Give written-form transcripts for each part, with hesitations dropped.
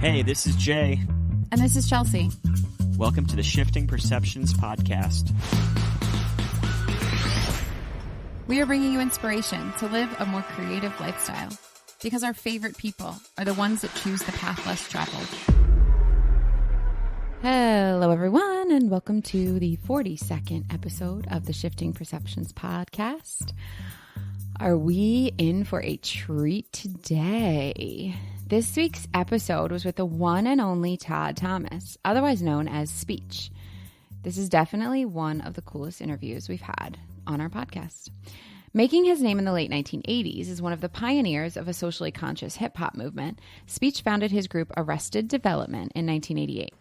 Hey, this is Jay. And this is Chelsea. Welcome to the Shifting Perceptions podcast. We are bringing you inspiration to live a more creative lifestyle because our favorite people are the ones that choose the path less traveled. Hello, everyone, and welcome to the 42nd episode of the Shifting Perceptions podcast. Are we in for a treat today? This week's episode was with the one and only Todd Thomas, otherwise known as Speech. This is definitely one of the coolest interviews we've had on our podcast. Making his name in the late 1980s as one of the pioneers of a socially conscious hip-hop movement, Speech founded his group Arrested Development in 1988,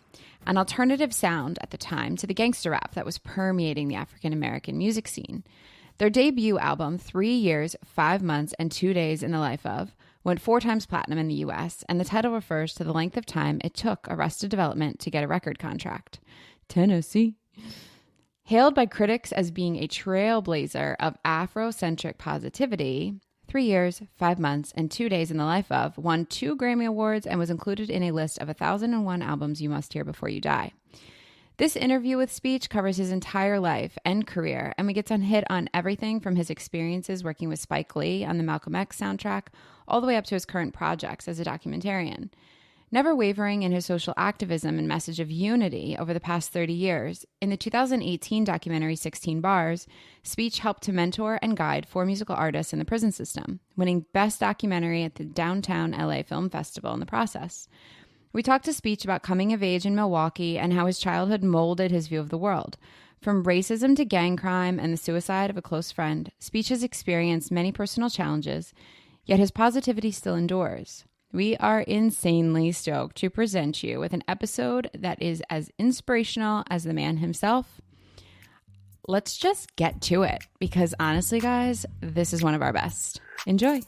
an alternative sound at the time to the gangster rap that was permeating the African-American music scene. Their debut album, 3 Years, 5 Months, and 2 Days in the Life of, went 4 times platinum in the U.S., and the title refers to the length of time it took Arrested Development to get a record contract. Tennessee. Hailed by critics as being a trailblazer of afro-centric positivity, 3 Years, 5 Months, and 2 Days in the Life of won 2 Grammy Awards and was included in a list of 1,001 albums you must hear before you die. This interview with Speech covers his entire life and career, and we get to hit on everything from his experiences working with Spike Lee on the Malcolm X soundtrack, all the way up to his current projects as a documentarian. Never wavering in his social activism and message of unity over the past 30 years, in the 2018 documentary 16 Bars, Speech helped to mentor and guide 4 musical artists in the prison system, winning Best Documentary at the Downtown LA Film Festival in the process. We talked to Speech about coming of age in Milwaukee and how his childhood molded his view of the world. From racism to gang crime and the suicide of a close friend, Speech has experienced many personal challenges, yet his positivity still endures. We are insanely stoked to present you with an episode that is as inspirational as the man himself. Let's just get to it, because honestly, guys, this is one of our best. Enjoy.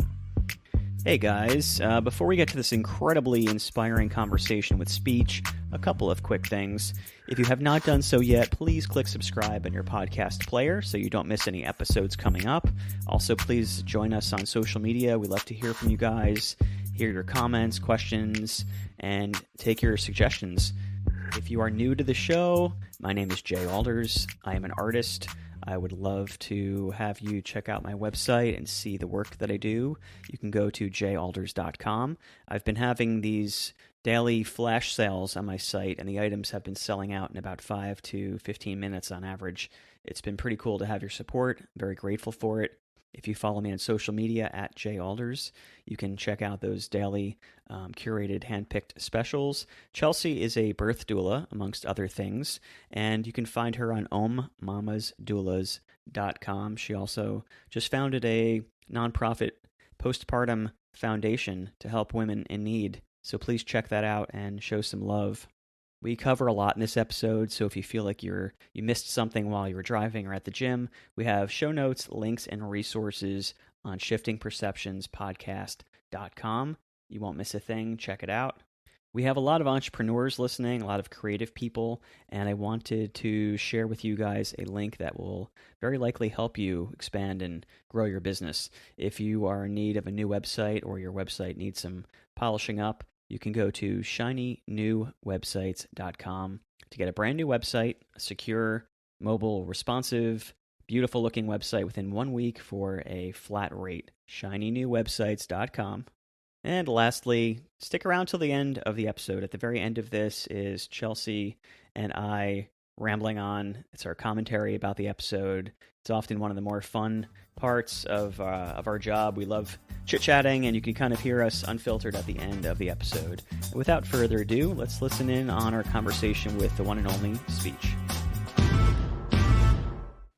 Hey guys, before we get to this incredibly inspiring conversation with Speech, a couple of quick things. If you have not done so yet, please click subscribe in your podcast player so you don't miss any episodes coming up. Also, please join us on social media. We love to hear from you guys, hear your comments, questions, and take your suggestions. If you are new to the show, my name is Jay Alders. I am an artist. I would love to have you check out my website and see the work that I do. You can go to jalders.com. I've been having these daily flash sales on my site, and the items have been selling out in about 5 to 15 minutes on average. It's been pretty cool to have your support. I'm very grateful for it. If you follow me on social media at jalders, you can check out those daily curated, handpicked specials. Chelsea is a birth doula, amongst other things, and you can find her on ommamasdoulas.com. She also just founded a nonprofit postpartum foundation to help women in need, so please check that out and show some love. We cover a lot in this episode, so if you feel like you missed something while you were driving or at the gym, we have show notes, links, and resources on shiftingperceptionspodcast.com. You won't miss a thing. Check it out. We have a lot of entrepreneurs listening, a lot of creative people, and I wanted to share with you guys a link that will very likely help you expand and grow your business. If you are in need of a new website or your website needs some polishing up, you can go to shinynewwebsites.com to get a brand new website, a secure, mobile, responsive, beautiful looking website within 1 week for a flat rate. shinynewwebsites.com. And lastly, stick around till the end of the episode. At the very end of this is Chelsea and I rambling on. It's our commentary about the episode. It's often one of the more fun parts of our job. We love chit-chatting, and you can kind of hear us unfiltered at the end of the episode. And without further ado, let's listen in on our conversation with the one and only Speech.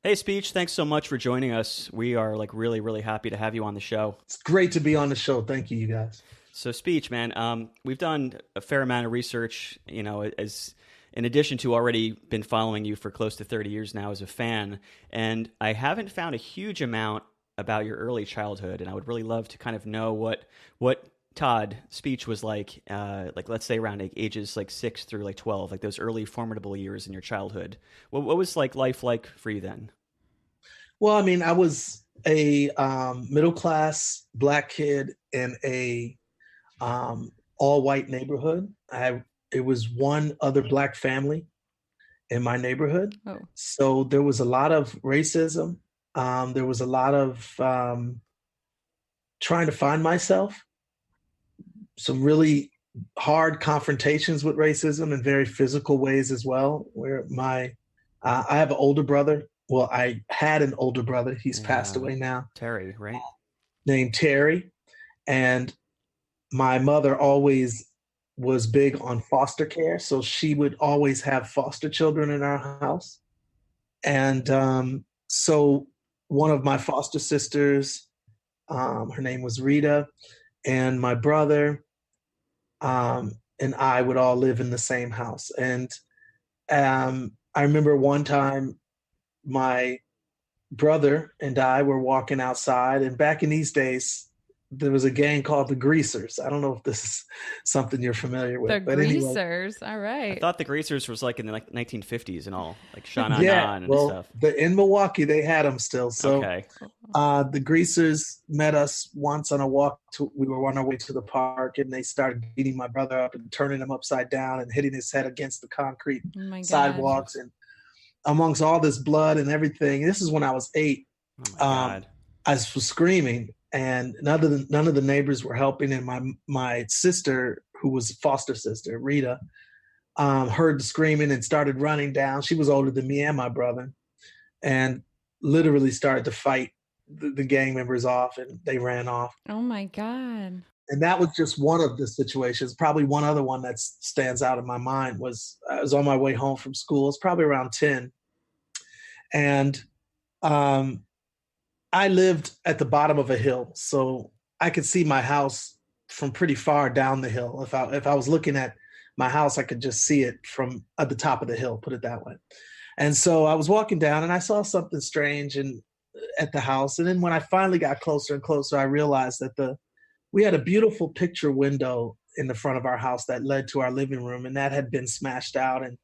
Hey, Speech, thanks so much for joining us. We are really, really happy to have you on the show. It's great to be on the show. Thank you, you guys. So, Speech, man, we've done a fair amount of research, as in addition to already been following you for close to 30 years now as a fan, and I haven't found a huge amount about your early childhood, and I would really love to kind of know what Todd Speech was like let's say around ages 6 through 12, like those early formidable years in your childhood. What was life like for you then? Well, I mean, I was a middle class Black kid in a all white neighborhood. It was one other black family in my neighborhood. Oh, So there was a lot of racism. There was a lot of trying to find myself, some really hard confrontations with racism in very physical ways as well. Where I have an older brother. Well, I had an older brother. He's passed away now. Terry, right? Named Terry. And my mother always was big on foster care. So she would always have foster children in our house. And so one of my foster sisters, her name was Rita, and my brother and I would all live in the same house. And I remember one time my brother and I were walking outside, and back in these days, there was a gang called the Greasers. I don't know if this is something you're familiar with. the but Greasers. All I right. thought the Greasers was like in the 1950s and all, like Sha Na Yeah, Na and well, stuff. in Milwaukee, they had them still. So Okay. the Greasers met us once on a walk. We were on our way to the park, and they started beating my brother up and turning him upside down and hitting his head against the concrete Oh my God. sidewalks. And amongst all this blood and everything, this is when I was 8. Oh my God. I was screaming, and none of the neighbors were helping. And my sister, who was a foster sister, Rita, heard the screaming and started running down. She was older than me and my brother, and literally started to fight the gang members off, and they ran off. Oh my God. And that was just one of the situations. Probably one other one that stands out in my mind was I was on my way home from school. It's probably around 10. And I lived at the bottom of a hill, so I could see my house from pretty far down the hill. If I was looking at my house, I could just see it from at the top of the hill, put it that way. And so I was walking down, and I saw something strange at the house. And then when I finally got closer and closer, I realized that we had a beautiful picture window in the front of our house that led to our living room, and that had been smashed out, and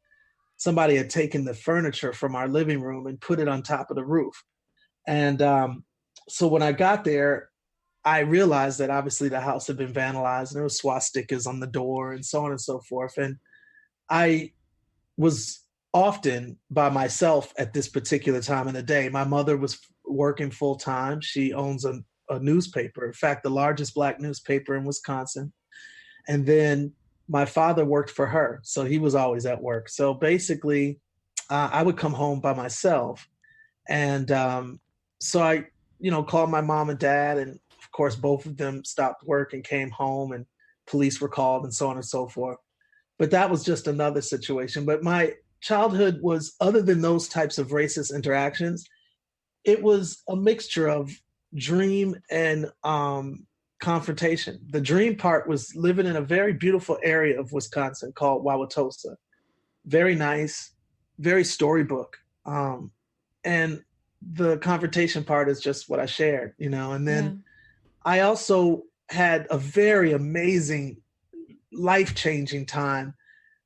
somebody had taken the furniture from our living room and put it on top of the roof. And so when I got there, I realized that obviously the house had been vandalized, and there was swastikas on the door and so on and so forth. And I was often by myself at this particular time in the day. My mother was working full time. She owns a newspaper, in fact, the largest Black newspaper in Wisconsin. And then my father worked for her, so he was always at work. So basically, I would come home by myself. And so I, called my mom and dad, and of course, both of them stopped work and came home, and police were called and so on and so forth. But that was just another situation. But my childhood was, other than those types of racist interactions, it was a mixture of dream and confrontation. The dream part was living in a very beautiful area of Wisconsin called Wauwatosa. Very nice, very storybook. And the confrontation part is just what I shared, and then I also had a very amazing, life-changing time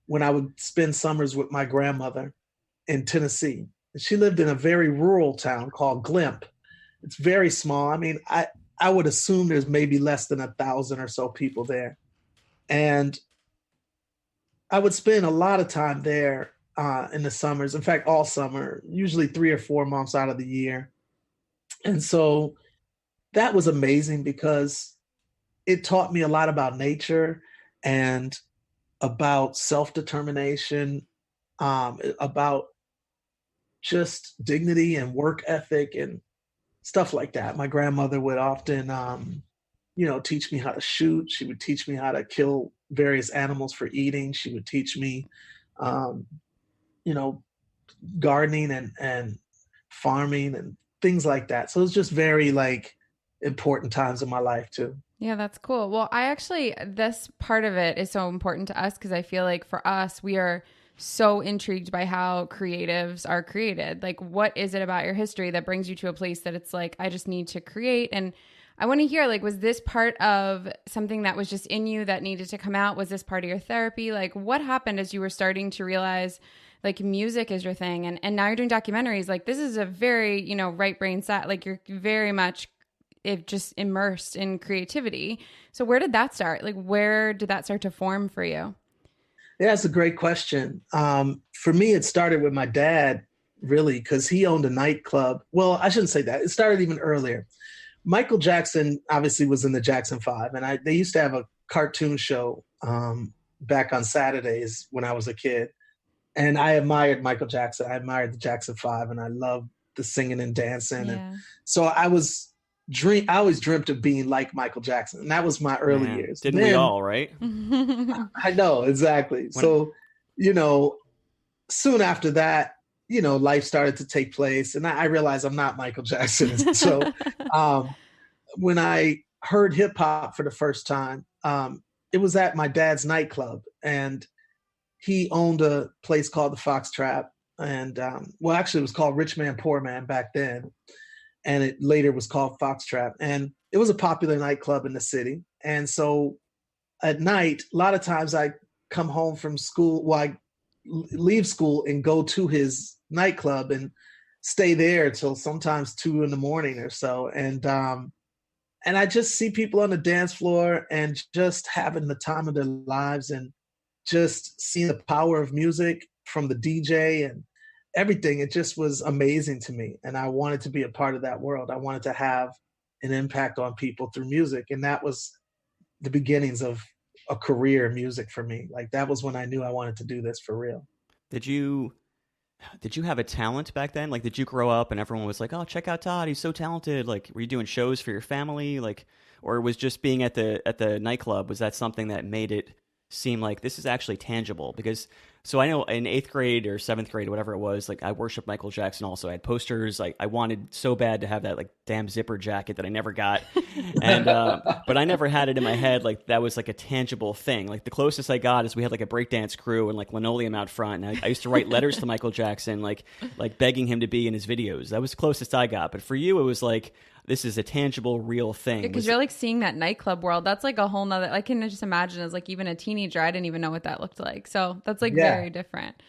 when I would spend summers with my grandmother in Tennessee. She lived in a very rural town called Glimp. It's very small. I mean, I would assume there's maybe less than 1,000 or so people there. And I would spend a lot of time there in the summers. In fact, all summer, usually 3 or 4 months out of the year. And so that was amazing because it taught me a lot about nature and about self-determination, about just dignity and work ethic and stuff like that. My grandmother would often, teach me how to shoot. She would teach me how to kill various animals for eating. She would teach me, gardening and farming and things like that. So it was just very important times in my life too. Yeah, that's cool. Well, this part of it is so important to us because I feel like for us, we are so intrigued by how creatives are created. Like, what is it about your history that brings you to a place that it's like, I just need to create? And I want to hear, was this part of something that was just in you that needed to come out? Was this part of your therapy? What happened as you were starting to realize music is your thing? And now you're doing documentaries. This is a very, right brain set. You're very much if just immersed in creativity. So where did that start? Like, where did that start to form for you? Yeah, it's a great question. For me, it started with my dad, really, because he owned a nightclub. Well, I shouldn't say that. It started even earlier. Michael Jackson obviously was in the Jackson 5, and they used to have a cartoon show back on Saturdays when I was a kid. And I admired Michael Jackson. I admired the Jackson 5, and I loved the singing and dancing. Yeah. And so I always dreamt of being like Michael Jackson. And that was my early years. Didn't we all, right? I know, exactly. So, soon after that, life started to take place, and I realized I'm not Michael Jackson. So when I heard hip hop for the first time, it was at my dad's nightclub, and he owned a place called the Fox Trap. And actually it was called Rich Man, Poor Man back then. And it later was called Fox Trap. And it was a popular nightclub in the city. And so at night, a lot of times I come home from school, I leave school and go to his nightclub and stay there till sometimes 2 a.m. or so. And I just see people on the dance floor and just having the time of their lives, and just seeing the power of music from the DJ and everything. It just was amazing to me. And I wanted to be a part of that world. I wanted to have an impact on people through music. And that was the beginnings of a career in music for me. Like, that was when I knew I wanted to do this for real. Did you have a talent back then? Like, did you grow up and everyone was like, "Oh, check out Todd, he's so talented"? Like, were you doing shows for your family? Like, or was just being at the nightclub, was that something that made it seem like this is actually tangible? Because so I know in 8th grade or 7th grade, whatever it was, like, I worshiped Michael Jackson also. I had posters. Like, I wanted so bad to have that like damn zipper jacket that I never got. And but I never had it in my head like that was like a tangible thing. Like, the closest I got is we had like a breakdance crew and like linoleum out front. And I used to write letters to Michael Jackson, like begging him to be in his videos. That was the closest I got. But for you, it was like, this is a tangible, real thing. Because you're like seeing that nightclub world. That's like a whole nother, I can just imagine as like even a teenager, I didn't even know what that looked like. So that's like very different.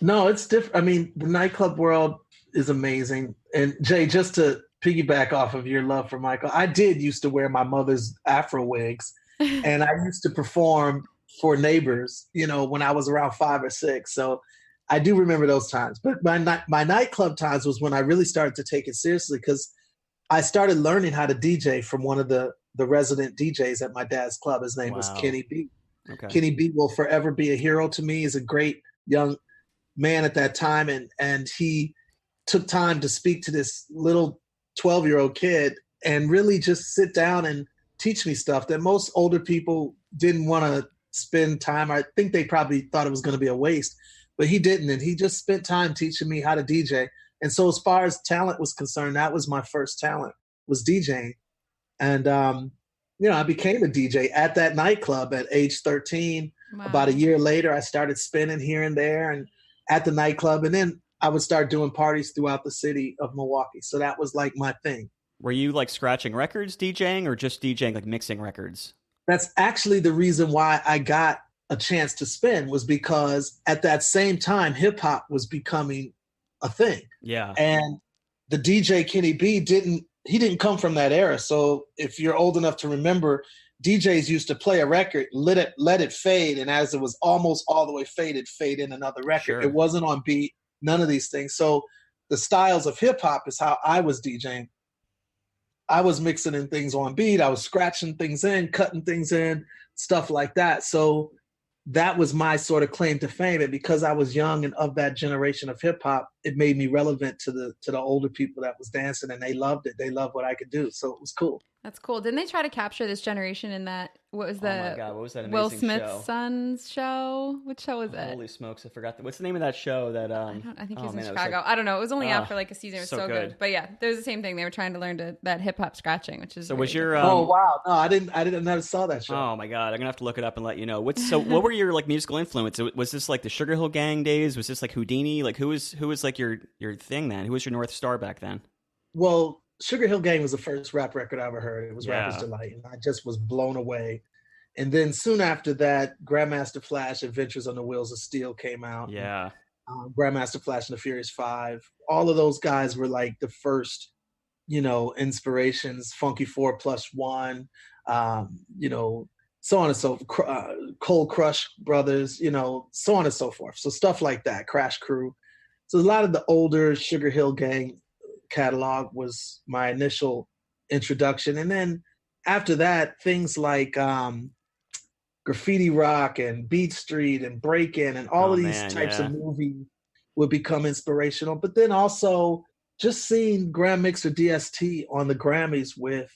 No, it's different. I mean, the nightclub world is amazing. And Jay, just to piggyback off of your love for Michael, I did used to wear my mother's Afro wigs, and I used to perform for neighbors, when I was around 5 or 6. So I do remember those times. But my nightclub times was when I really started to take it seriously, because I started learning how to DJ from one of the resident DJs at my dad's club. His name was Kenny B. Okay. Kenny B will forever be a hero to me. He's a great young man at that time. And he took time to speak to this little 12-year-old kid and really just sit down and teach me stuff that most older people didn't want to spend time. I think they probably thought it was going to be a waste, but he didn't. And he just spent time teaching me how to DJ. And so as far as talent was concerned, that was my first talent, was DJing. And, I became a DJ at that nightclub at age 13. Wow. About a year later, I started spinning here and there and at the nightclub. And then I would start doing parties throughout the city of Milwaukee. So that was like my thing. Were you like scratching records DJing, or just DJing, like mixing records? That's actually the reason why I got a chance to spin, was because at that same time, hip hop was becoming a thing. Yeah. And the DJ Kenny B didn't come from that era. So if you're old enough to remember, DJs used to play a record, let it fade, and as it was almost all the way faded, fade in another record. Sure. It wasn't on beat, none of these things. So the styles of hip hop is how I was DJing. I was mixing in things on beat. I was scratching things in, cutting things in, stuff like that. So that was my sort of claim to fame. And because I was young and of that generation of hip hop, it made me relevant to the older people that was dancing, and they loved it. They loved what I could do. So it was cool. That's cool. Didn't they try to capture this generation in that? What was oh my God, what was that amazing Will Smith's show? son's show? Which show was it? Holy smokes, I forgot. What's the name of that show? That I think he was in Chicago. I don't know. It was only out for like a season. It was so good. But yeah, there's the same thing. They were trying to learn that hip hop scratching, which is. So was your? Oh wow! No, I never saw that show. Oh my God, I'm gonna have to look it up and let you know. What were your like musical influence? Was this like the Sugar Hill Gang days? Was this like Houdini? Like who was like your thing then? Who was your North Star back then? Well, Sugar Hill Gang was the first rap record I ever heard. It was Rapper's Delight, and I just was blown away. And then soon after that, Grandmaster Flash, Adventures on the Wheels of Steel came out. Yeah. Grandmaster Flash and the Furious 5. All of those guys were like the first, inspirations, Funky 4+1, so on and so Cold Crush Brothers, so on and so forth. So stuff like that, Crash Crew. So a lot of the older Sugar Hill Gang catalog was my initial introduction. And then after that, things like graffiti rock and Beat Street and break-in and all of these types of movies would become inspirational. But then also just seeing Grand Mixer DST on the Grammys with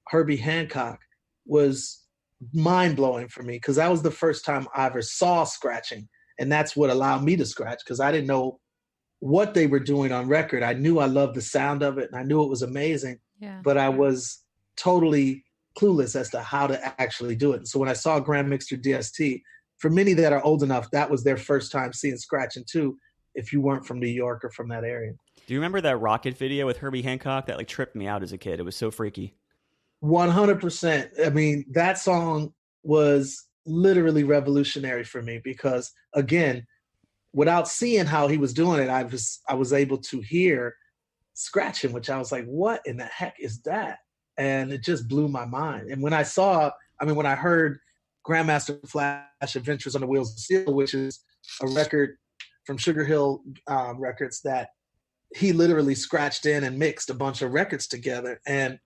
Herbie Hancock was mind-blowing for me, because that was the first time I ever saw scratching. And that's what allowed me to scratch, because I didn't know what they were doing on record. I knew I loved the sound of it and I knew it was amazing, but I was totally clueless as to how to actually do it. And so when I saw Grand Mixer DST, for many that are old enough, that was their first time seeing scratching too, if you weren't from New York or from that area. Do you remember that Rocket video with Herbie Hancock? That like tripped me out as a kid. It was so freaky. 100%. I mean, that song was literally revolutionary for me, because again, without seeing how he was doing it, I was able to hear scratching, which I was like, what in the heck is that? And it just blew my mind. And when I heard Grandmaster Flash Adventures on the Wheels of Steel, which is a record from Sugar Hill Records that he literally scratched in and mixed a bunch of records together. And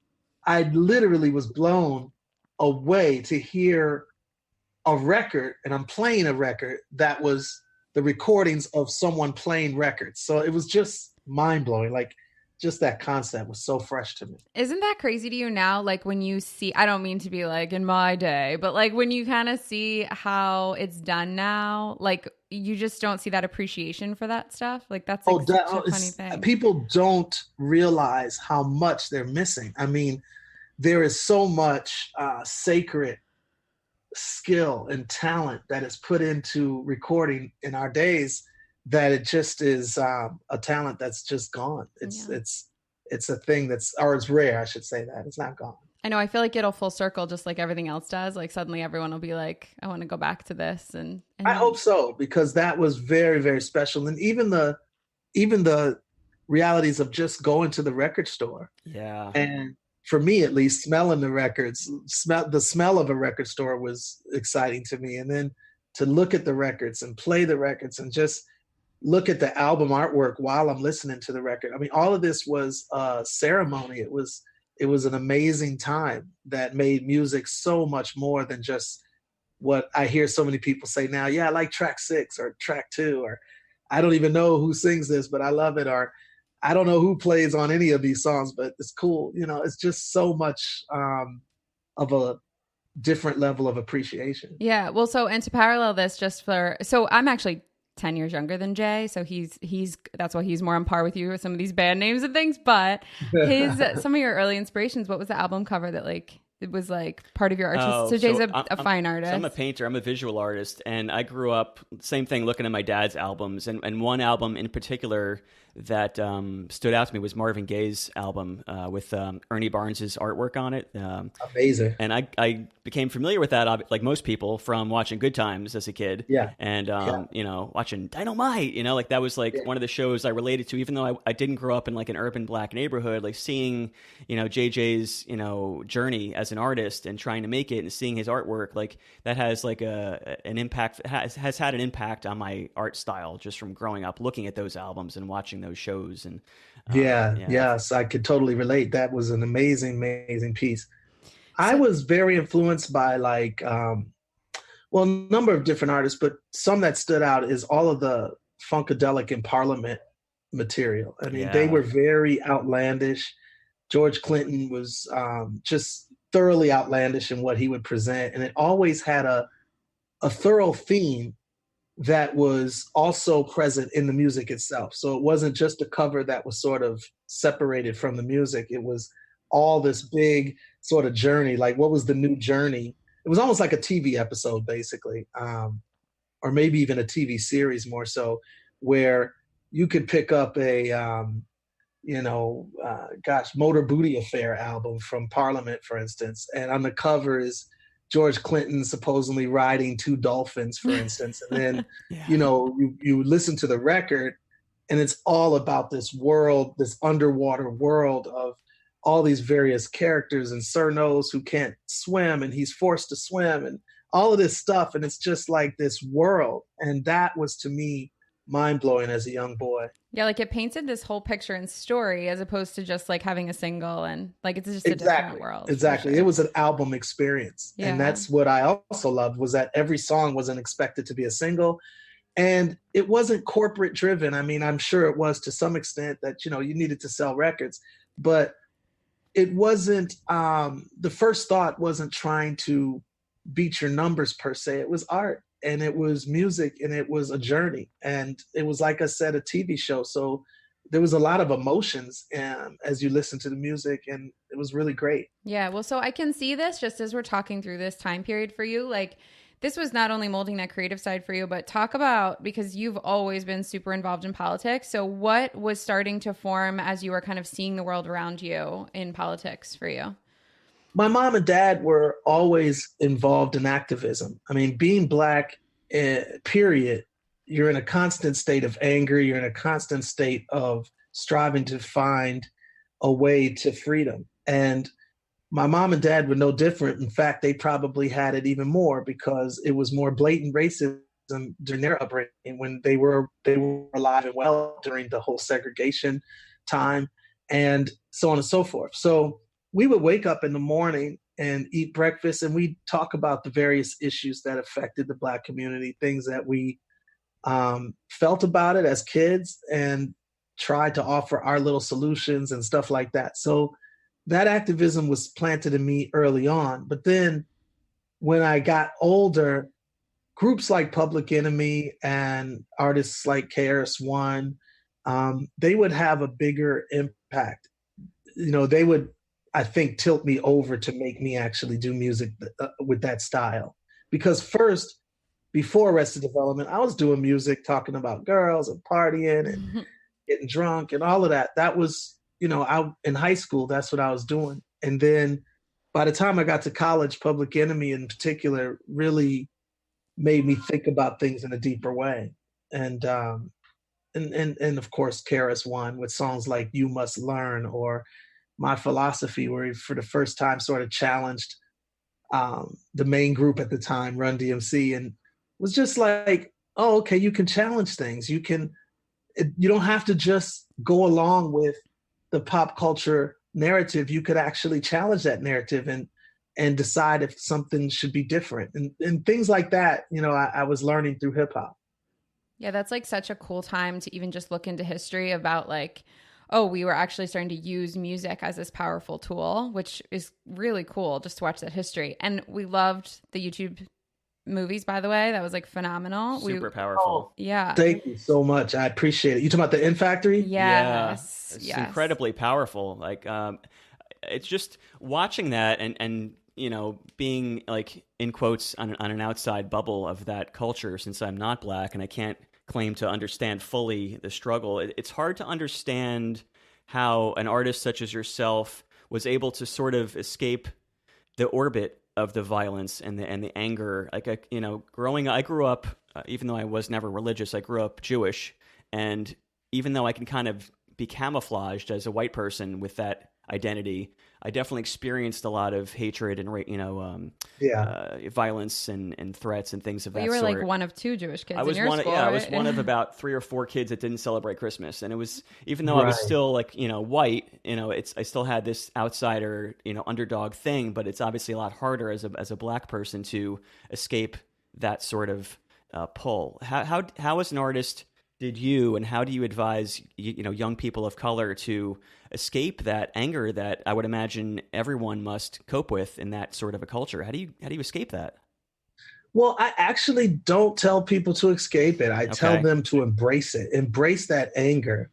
I literally was blown away to hear a record, and I'm playing a record that was the recordings of someone playing records. So it was just mind-blowing. Like, just that concept was so fresh to me. Isn't that crazy to you now? Like when you see, I don't mean to be like in my day, but like when you kind of see how it's done now, like you just don't see that appreciation for that stuff. Like that's like such a funny thing. People don't realize how much they're missing. I mean, there is so much sacred skill and talent that is put into recording in our days, that it just is a talent that's just gone. It's a thing it's rare. I should say that it's not gone. I know. I feel like it'll full circle, just like everything else does. Like suddenly everyone will be like, I want to go back to this. And I hope so, because that was very, very special. And even the realities of just going to the record store. Yeah. And for me, at least, smelling the records, the smell of a record store was exciting to me. And then to look at the records and play the records and just look at the album artwork while I'm listening to the record. I mean, all of this was a ceremony. It was an amazing time that made music so much more than just what I hear so many people say now. Yeah, I like track 6 or track 2, or I don't even know who sings this, but I love it. Or I don't know who plays on any of these songs, but it's cool. It's just so much of a different level of appreciation. Yeah. Well, and to parallel this, so I'm actually 10 years younger than Jay, so he's that's why he's more on par with you with some of these band names and things. But some of your early inspirations, what was the album cover that like it was like part of your artist? So Jay's a fine artist. So I'm a painter. I'm a visual artist, and I grew up same thing, looking at my dad's albums, and one album in particular that stood out to me was Marvin Gaye's album with Ernie Barnes's artwork on it. Amazing. And I became familiar with that, like most people, from watching Good Times as a kid. Yeah. And watching Dynamite. Like that was like one of the shows I related to, even though I didn't grow up in like an urban black neighborhood. Like seeing JJ's journey as an artist and trying to make it, and seeing his artwork, like that has like an impact. Has had an impact on my art style just from growing up looking at those albums and watching those shows. And yes, I could totally relate. That was an amazing piece. I was very influenced by like a number of different artists, but some that stood out is all of the Funkadelic and Parliament material. I mean, they were very outlandish. George Clinton was just thoroughly outlandish in what he would present, and it always had a thorough theme that was also present in the music itself. So it wasn't just a cover that was sort of separated from the music. It was all this big sort of journey. Like, what was the new journey? It was almost like a TV episode, basically, or maybe even a TV series more so, where you could pick up a, Motor Booty Affair album from Parliament, for instance, and on the cover is George Clinton supposedly riding 2 dolphins, for instance. And then, you listen to the record and it's all about this world, this underwater world of all these various characters and Sir Nose who can't swim and he's forced to swim and all of this stuff. And it's just like this world. And that was to me mind blowing as a young boy. Yeah, like it painted this whole picture and story as opposed to just like having a single, and like it's just a different world. Exactly. Sure. It was an album experience. Yeah. And that's what I also loved, was that every song wasn't expected to be a single. And it wasn't corporate driven. I mean, I'm sure it was to some extent that, you know, you needed to sell records, but it wasn't, the first thought wasn't trying to beat your numbers per se. It was art. And it was music, and it was a journey. And it was, like I said, a TV show. So there was a lot of emotions as you listen to the music, and it was really great. Yeah. Well, so I can see this just as we're talking through this time period for you. Like, this was not only molding that creative side for you, but talk about, because you've always been super involved in politics. So what was starting to form as you were kind of seeing the world around you in politics for you? My mom and dad were always involved in activism. I mean, being Black, period, you're in a constant state of anger. You're in a constant state of striving to find a way to freedom. And my mom and dad were no different. In fact, they probably had it even more, because it was more blatant racism during their upbringing when they were alive and well during the whole segregation time, and so on and so forth. So we would wake up in the morning and eat breakfast, and we'd talk about the various issues that affected the Black community, things that we felt about it as kids, and tried to offer our little solutions and stuff like that. So that activism was planted in me early on. But then when I got older, groups like Public Enemy and artists like KRS-One, they would have a bigger impact. You know, they would, I think, tilt me over to make me actually do music with that style. Because first, before Arrested Development, I was doing music talking about girls and partying and getting drunk and all of that. That was, you know, in high school, that's what I was doing. And then by the time I got to college, Public Enemy in particular really made me think about things in a deeper way. And of course, KRS-One with songs like You Must Learn or My Philosophy, where he for the first time sort of challenged the main group at the time, Run DMC, and was just like, oh, okay, you can challenge things. You don't have to just go along with the pop culture narrative. You could actually challenge that narrative and decide if something should be different, and things like that. You know, I was learning through hip hop. Yeah, that's like such a cool time to even just look into history about like, oh, we were actually starting to use music as this powerful tool, which is really cool just to watch that history. And we loved the YouTube movies, by the way. That was like phenomenal. Super powerful. Yeah. Thank you so much. I appreciate it. You talking about the N Factory? Yes. It's incredibly powerful. Like, it's just watching that and you know, being like in quotes on an outside bubble of that culture, since I'm not Black and I can't claim to understand fully the struggle. It's hard to understand how an artist such as yourself was able to sort of escape the orbit of the violence and the anger. Like, I grew up, even though I was never religious, I grew up Jewish. And even though I can kind of be camouflaged as a white person with that identity, I definitely experienced a lot of hatred and violence and threats and things of that sort. You were like one of two Jewish kids in your school, I right? was one of about 3 or 4 kids that didn't celebrate Christmas, and it was, even though I was still like, you know, white, you know, I still had this outsider, you know, underdog thing, but it's obviously a lot harder as a Black person to escape that sort of pull. How as an artist did you, and how do you advise young people of color to escape that anger that I would imagine everyone must cope with in that sort of a culture? How do you escape that? Well, I actually don't tell people to escape it. I tell them to embrace it, embrace that anger.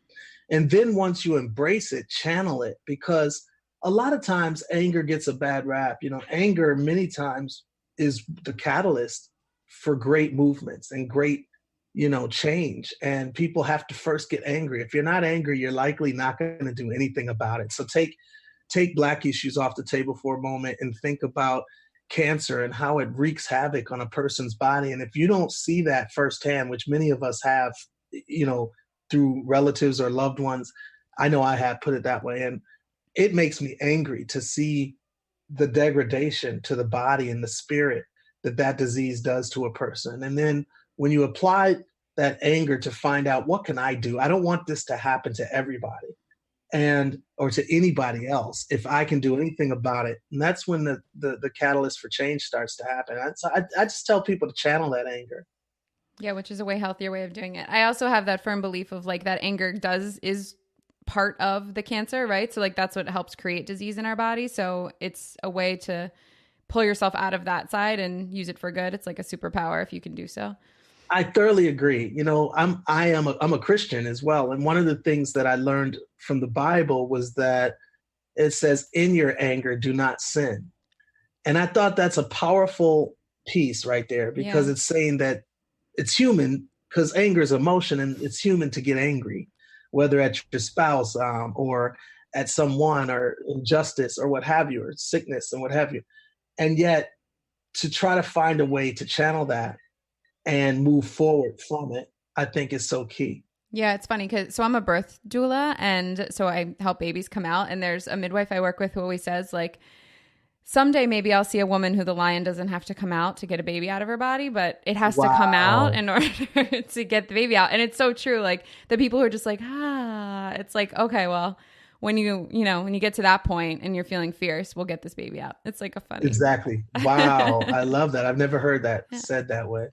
And then once you embrace it, channel it, because a lot of times anger gets a bad rap. You know, anger many times is the catalyst for great movements and great, you know, change. And people have to first get angry. If you're not angry, you're likely not going to do anything about it. So take Black issues off the table for a moment and think about cancer and how it wreaks havoc on a person's body. And if you don't see that firsthand, which many of us have, you know, through relatives or loved ones, I know I have, put it that way. And it makes me angry to see the degradation to the body and the spirit that that disease does to a person. And then when you apply that anger to find out, what can I do? I don't want this to happen to everybody and or to anybody else if I can do anything about it. And that's when the catalyst for change starts to happen. I just tell people to channel that anger. Yeah, which is a way healthier way of doing it. I also have that firm belief of like that anger is part of the cancer, right? So like that's what helps create disease in our body. So it's a way to pull yourself out of that side and use it for good. It's like a superpower if you can do so. I thoroughly agree. You know, I'm a Christian as well, and one of the things that I learned from the Bible was that it says, "In your anger, do not sin." And I thought that's a powerful piece right there because it's saying that it's human because anger is emotion, and it's human to get angry, whether at your spouse or at someone or injustice or what have you, or sickness and what have you. And yet, to try to find a way to channel that and move forward from it, I think is so key. Yeah, it's funny because so I'm a birth doula, and so I help babies come out. And there's a midwife I work with who always says, like, someday maybe I'll see a woman who the lion doesn't have to come out to get a baby out of her body, but it has to come out in order to get the baby out. And it's so true. Like the people who are just like, it's like, okay, well, when you get to that point and you're feeling fierce, we'll get this baby out. It's like a funny. Exactly. Wow. I love that. I've never heard that said that way.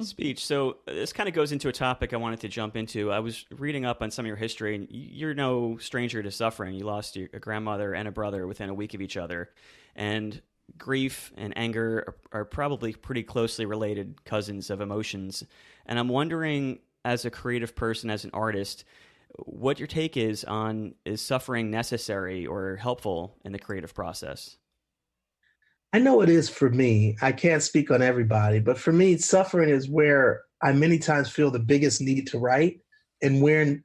Speech. So this kind of goes into a topic I wanted to jump into. I was reading up on some of your history, and you're no stranger to suffering. You lost a grandmother and a brother within a week of each other. And grief and anger are probably pretty closely related cousins of emotions. And I'm wondering, as a creative person, as an artist, what your take is on, is suffering necessary or helpful in the creative process? I know it is for me. I can't speak on everybody, but for me, suffering is where I many times feel the biggest need to write, and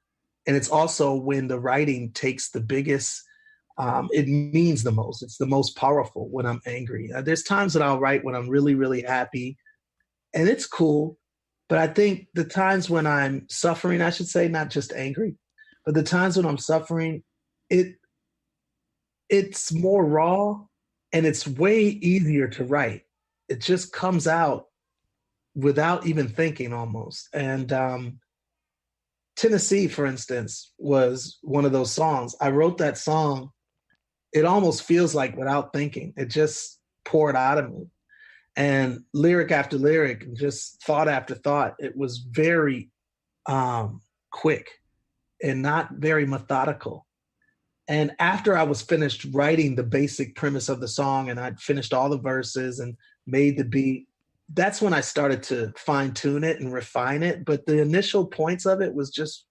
it's also when the writing takes the biggest, it means the most. It's the most powerful when I'm angry. There's times that I'll write when I'm really, really happy, and it's cool. But I think the times when I'm suffering, I should say, not just angry, but the times when I'm suffering, it's more raw and it's way easier to write. It just comes out without even thinking almost. And Tennessee, for instance, was one of those songs. I wrote that song. It almost feels like without thinking. It just poured out of me. And lyric after lyric, just thought after thought, it was very quick and not very methodical. And after I was finished writing the basic premise of the song and I'd finished all the verses and made the beat, that's when I started to fine tune it and refine it. But the initial points of it was just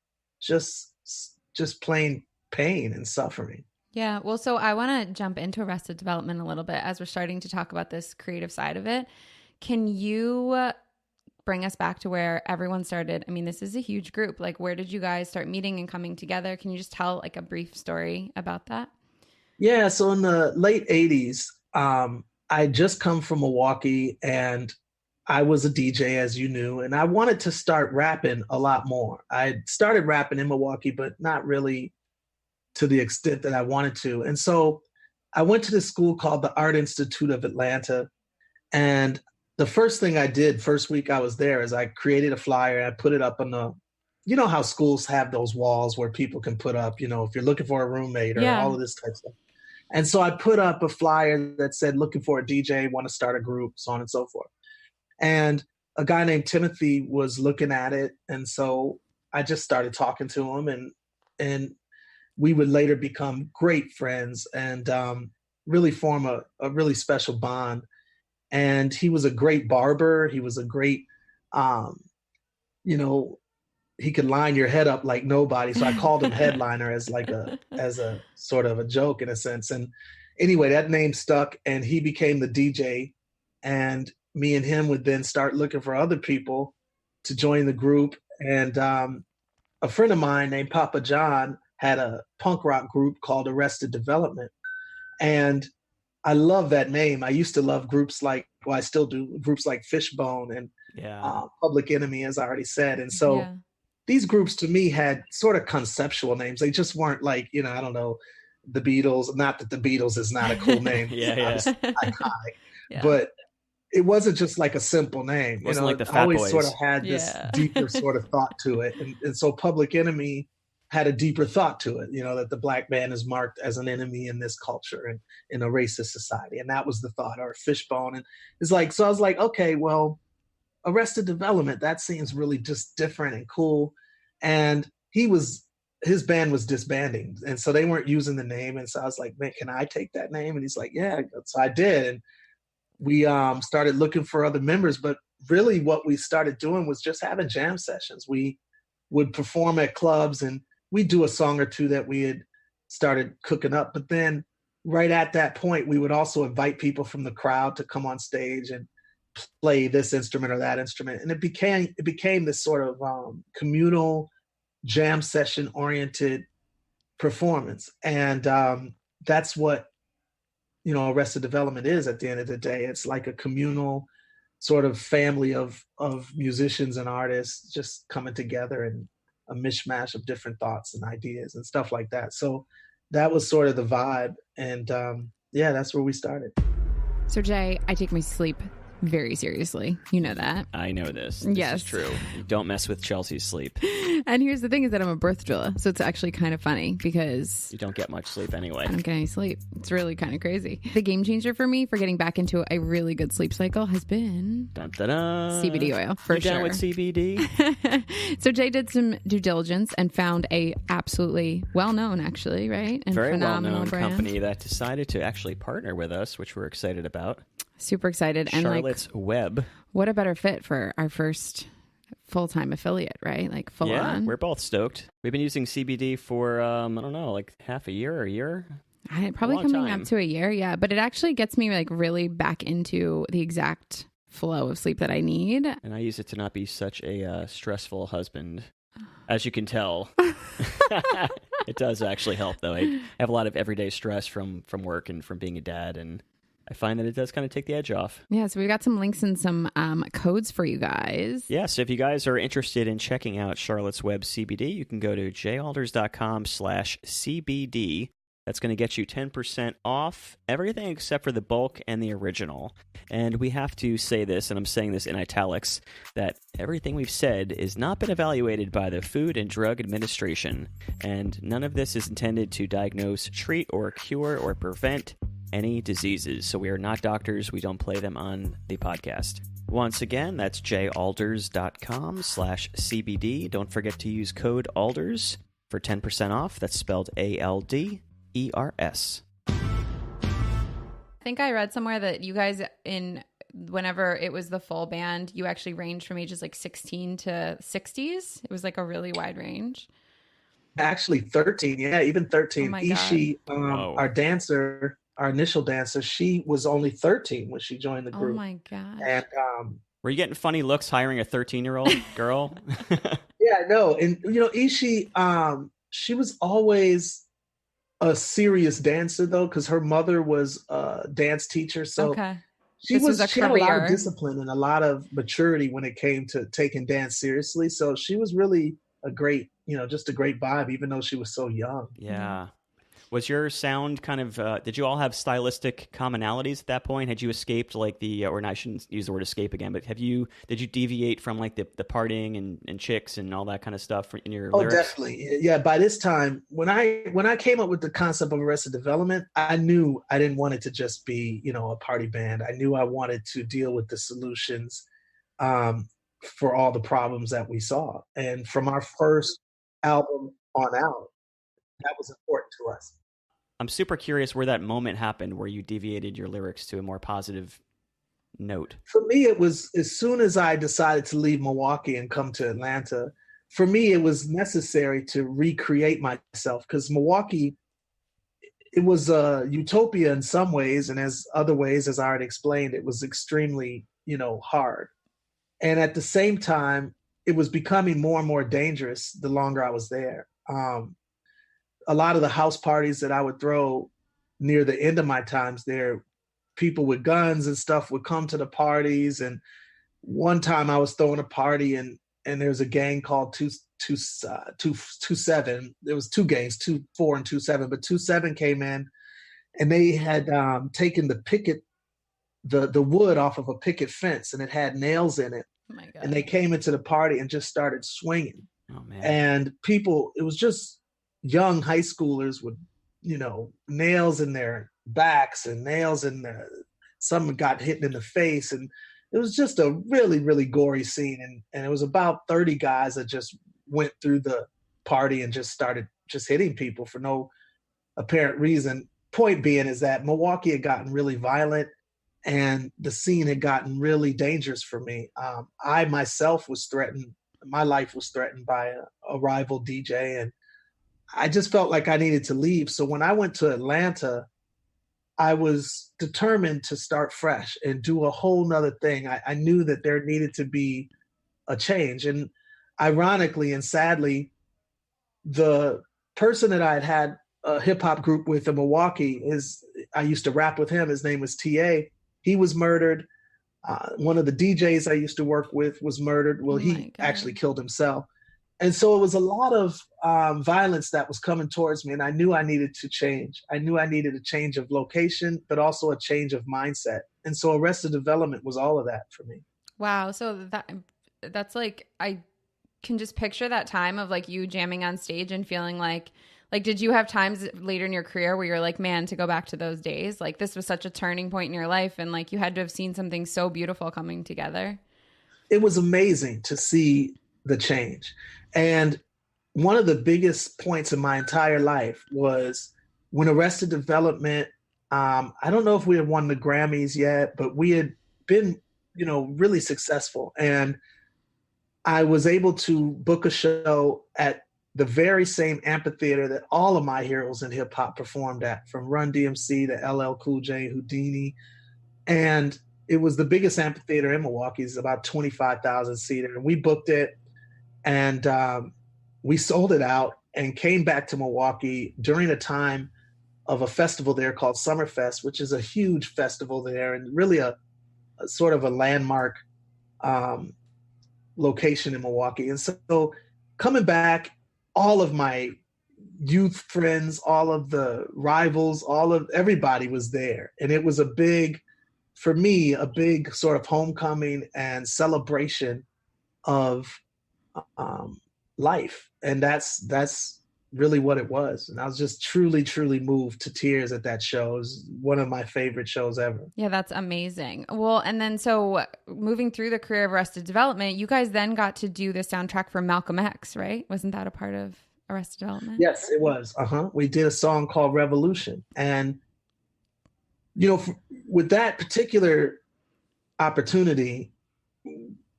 plain pain and suffering. Yeah. Well, so I want to jump into Arrested Development a little bit as we're starting to talk about this creative side of it. Can you bring us back to where everyone started? I mean, this is a huge group. Like, where did you guys start meeting and coming together? Can you just tell like a brief story about that? Yeah. So in the late 80s, I just come from Milwaukee and I was a DJ, as you knew, and I wanted to start rapping a lot more. I started rapping in Milwaukee, but not really to the extent that I wanted to. And so I went to this school called the Art Institute of Atlanta. And the first thing I did, first week I was there, is I created a flyer and I put it up on you know how schools have those walls where people can put up, if you're looking for a roommate or all of this type of stuff. And so I put up a flyer that said, looking for a DJ, want to start a group, so on and so forth. And a guy named Timothy was looking at it. And so I just started talking to him, and we would later become great friends and really form a really special bond. And he was a great barber. He was a great, he could line your head up like nobody. So I called him Headliner as a sort of a joke in a sense. And anyway, that name stuck and he became the DJ. And me and him would then start looking for other people to join the group. And a friend of mine named Papa John had a punk rock group called Arrested Development. And I love that name. I used to love groups I still do, groups like Fishbone and Public Enemy, as I already said. And so these groups to me had sort of conceptual names. They just weren't like, I don't know, the Beatles. Not that the Beatles is not a cool name. Yeah. Iconic. Yeah. But it wasn't just like a simple name. It wasn't like the it Fat always Boys. sort of had this deeper sort of thought to it. And so Public Enemy had a deeper thought to it, that the black man is marked as an enemy in this culture and in a racist society. And that was the thought, or Fishbone. And it's like, so I was like, okay, well, Arrested Development, that seems really just different and cool. And his band was disbanding. And so they weren't using the name. And so I was like, man, can I take that name? And he's like, yeah. So I did. And we started looking for other members. But really what we started doing was just having jam sessions. We would perform at clubs and we'd do a song or two that we had started cooking up. But then right at that point, we would also invite people from the crowd to come on stage and play this instrument or that instrument. And it became this sort of communal jam session oriented performance. And that's what, Arrested Development is at the end of the day. It's like a communal sort of family of musicians and artists just coming together and a mishmash of different thoughts and ideas and stuff like that. So that was sort of the vibe. And that's where we started. So Jay, I take my sleep very seriously. You know that. I know this. This is true. You don't mess with Chelsea's sleep. And here's the thing is that I'm a birth doula. So it's actually kind of funny because you don't get much sleep anyway. I don't get any sleep. It's really kind of crazy. The game changer for me for getting back into a really good sleep cycle has been CBD oil. For you sure. Down with CBD? So Jay did some due diligence and found a absolutely well-known, actually, right? And very phenomenal well-known brand. company that decided to actually partner with us, which we're excited about. Super excited. And Charlotte's Web. What a better fit for our first full-time affiliate, right? Like full on. We're both stoked. We've been using CBD for, I don't know, like half a year or a year. Probably coming up to a year, yeah. But it actually gets me like really back into the exact flow of sleep that I need. And I use it to not be such a stressful husband. As you can tell, it does actually help, though. I have a lot of everyday stress from work and from being a dad, and I find that it does kind of take the edge off. Yeah, so we've got some links and some codes for you guys. Yeah, so if you guys are interested in checking out Charlotte's Web CBD, you can go to jalders.com/CBD. That's going to get you 10% off everything except for the bulk and the original. And we have to say this, and I'm saying this in italics, that everything we've said has not been evaluated by the Food and Drug Administration. And none of this is intended to diagnose, treat, or cure, or prevent any diseases. So we are not doctors. We don't play them on the podcast. Once again, that's jalders.com/CBD. Don't forget to use code ALDERS for 10% off. That's spelled ALDERS. I think I read somewhere that you guys, whenever it was the full band, you actually ranged from ages like 16 to 60s. It was like a really wide range. Actually 13. Yeah, even 13. Oh my Ishi, our dancer, our initial dancer, she was only 13 when she joined the group. Oh my gosh. And were you getting funny looks hiring a 13-year-old girl? Yeah, no. And Ishi, she was always a serious dancer though, because her mother was a dance teacher. So she had a lot of discipline and a lot of maturity when it came to taking dance seriously. So she was really a great, just a great vibe, even though she was so young. Yeah. Was your sound kind of, did you all have stylistic commonalities at that point? Had you escaped like I shouldn't use the word escape again, but did you deviate from like the partying and chicks and all that kind of stuff in your lyrics? Oh, definitely. Yeah. By this time, when I came up with the concept of Arrested Development, I knew I didn't want it to just be, a party band. I knew I wanted to deal with the solutions for all the problems that we saw. And from our first album on out, that was important to us. I'm super curious where that moment happened where you deviated your lyrics to a more positive note. For me, it was as soon as I decided to leave Milwaukee and come to Atlanta. For me, it was necessary to recreate myself because Milwaukee, it was a utopia in some ways, and as other ways, as I already explained, it was extremely, hard. And at the same time, it was becoming more and more dangerous the longer I was there. A lot of the house parties that I would throw near the end of my times there, people with guns and stuff would come to the parties. And one time I was throwing a party and and there was a gang called 27. There was two gangs, 24 and 27, but 27 came in, and they had taken the wood off of a picket fence, and it had nails in it. Oh my God. And they came into the party and just started swinging. Oh man. And people, it was just young high schoolers with, nails in their backs and nails in some got hit in the face. And it was just a really, really gory scene. And it was about 30 guys that just went through the party and just started just hitting people for no apparent reason. Point being is that Milwaukee had gotten really violent, and the scene had gotten really dangerous for me. I myself was threatened. My life was threatened by a rival DJ, and I just felt like I needed to leave. So when I went to Atlanta, I was determined to start fresh and do a whole nother thing. I knew that there needed to be a change. And ironically and sadly, the person that I had a hip hop group with in Milwaukee I used to rap with him. His name was TA. He was murdered. One of the DJs I used to work with was murdered. Well, he actually killed himself. And so it was a lot of violence that was coming towards me, and I knew I needed to change. I knew I needed a change of location, but also a change of mindset. And so Arrested Development was all of that for me. Wow. So that's like, I can just picture that time of like you jamming on stage and feeling like, did you have times later in your career where you're like, man, to go back to those days, like this was such a turning point in your life, and like you had to have seen something so beautiful coming together? It was amazing to see the change. And one of the biggest points in my entire life was when Arrested Development, I don't know if we had won the Grammys yet, but we had been, really successful. And I was able to book a show at the very same amphitheater that all of my heroes in hip hop performed at, from Run DMC to LL Cool J, Houdini. And it was the biggest amphitheater in Milwaukee. It's about 25,000 seater. And we booked it, and we sold it out and came back to Milwaukee during a time of a festival there called Summerfest, which is a huge festival there and really a sort of a landmark location in Milwaukee. And so coming back, all of my youth friends, all of the rivals, everybody was there. And it was for me, a big sort of homecoming and celebration of life. And that's really what it was. And I was just truly, truly moved to tears at that show. It was one of my favorite shows ever. Yeah, that's amazing. Well, and then so moving through the career of Arrested Development, you guys then got to do the soundtrack for Malcolm X, right? Wasn't that a part of Arrested Development? Yes, it was. We did a song called Revolution. And, with that particular opportunity,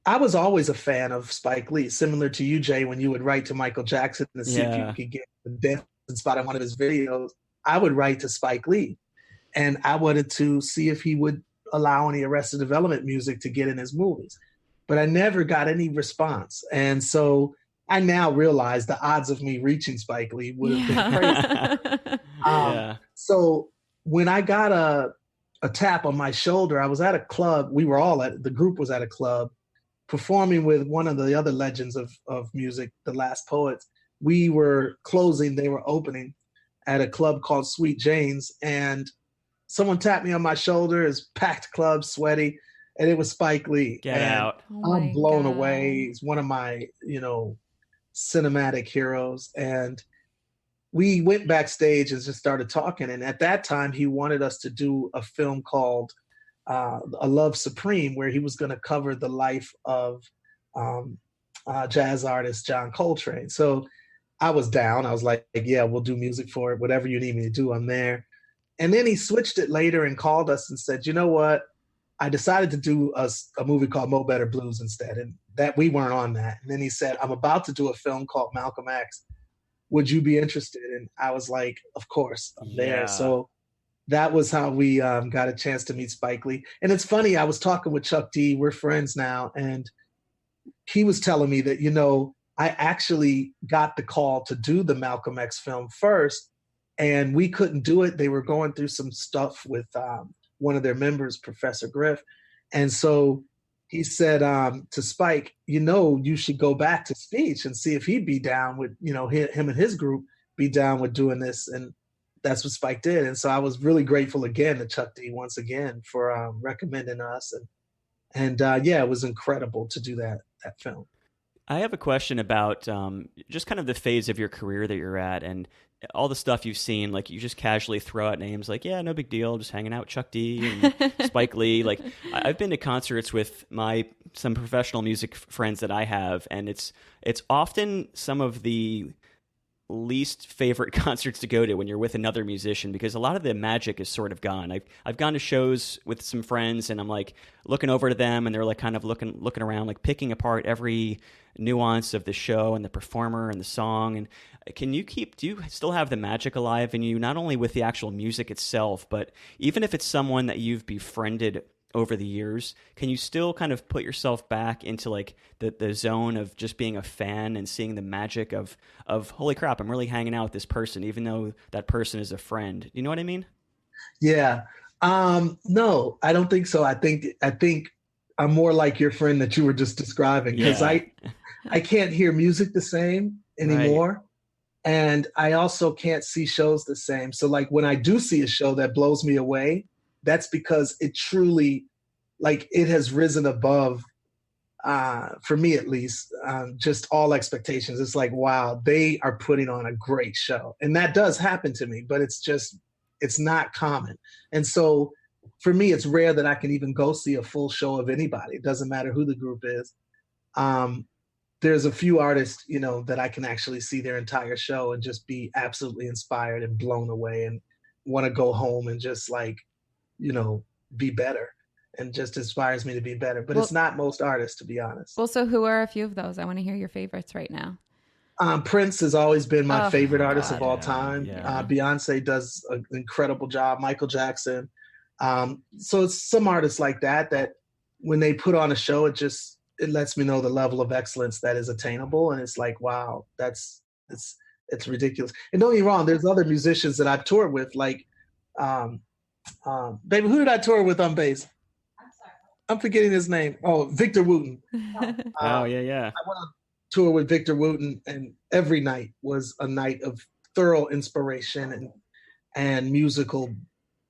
I was always a fan of Spike Lee, similar to you, Jay, when you would write to Michael Jackson to see if you could get the dancing spot in one of his videos. I would write to Spike Lee, and I wanted to see if he would allow any Arrested Development music to get in his movies. But I never got any response. And so I now realize the odds of me reaching Spike Lee would have been crazy. So when I got a tap on my shoulder, I was at a club. The group was at a club performing with one of the other legends of music, The Last Poets. We were closing, they were opening at a club called Sweet Jane's, and someone tapped me on my shoulder. It's packed club, sweaty, and it was Spike Lee. Get out. I'm blown away. He's one of my, cinematic heroes. And we went backstage and just started talking. And at that time, he wanted us to do a film called A Love Supreme, where he was going to cover the life of jazz artist John Coltrane. So I was down. I was like, yeah, we'll do music for it. Whatever you need me to do, I'm there. And then he switched it later and called us and said, you know what? I decided to do a movie called Mo Better Blues instead. And that we weren't on that. And then he said, I'm about to do a film called Malcolm X. Would you be interested? And I was like, of course, I'm there. So that was how we got a chance to meet Spike Lee. And it's funny, I was talking with Chuck D, we're friends now, and he was telling me that, I actually got the call to do the Malcolm X film first, and we couldn't do it. They were going through some stuff with one of their members, Professor Griff. And so he said to Spike, you should go back to Speech and see if he'd be down with, him and his group be down with doing this. And that's what Spike did. And so I was really grateful again to Chuck D once again for recommending us. And yeah, it was incredible to do that film. I have a question about just kind of the phase of your career that you're at and all the stuff you've seen. Like, you just casually throw out names like, yeah, no big deal, just hanging out with Chuck D and Spike Lee. Like, I've been to concerts with some professional music friends that I have, and it's often some of the least favorite concerts to go to when you're with another musician, because a lot of the magic is sort of gone. I've gone to shows with some friends, and I'm like looking over to them, and they're like kind of looking around, like picking apart every nuance of the show and the performer and the song. And do you still have the magic alive in you, not only with the actual music itself, but even if it's someone that you've befriended over the years, can you still kind of put yourself back into like the zone of just being a fan and seeing the magic of holy crap, I'm really hanging out with this person, even though that person is a friend? You know what I mean? Yeah. No, I don't think so. I think I'm more like your friend that you were just describing, because I can't hear music the same anymore. Right. And I also can't see shows the same. So like when I do see a show that blows me away, that's because it truly, like, it has risen above, for me at least, just all expectations. It's like, wow, they are putting on a great show. And that does happen to me, but it's not common. And so for me, it's rare that I can even go see a full show of anybody. It doesn't matter who the group is. There's a few artists, that I can actually see their entire show and just be absolutely inspired and blown away and want to go home and just like, be better, and just inspires me to be better. But it's not most artists, to be honest. Well, so who are a few of those? I want to hear your favorites right now. Prince has always been my favorite artist of all time. Yeah. Beyonce does an incredible job. Michael Jackson. So it's some artists like that when they put on a show, it lets me know the level of excellence that is attainable. And it's like, wow, it's ridiculous. And don't get me wrong, there's other musicians that I've toured with, like, baby, who did I tour with on bass? I'm sorry, I'm forgetting his name. Oh, Victor Wooten. Yeah. I went on tour with Victor Wooten, and every night was a night of thorough inspiration and musical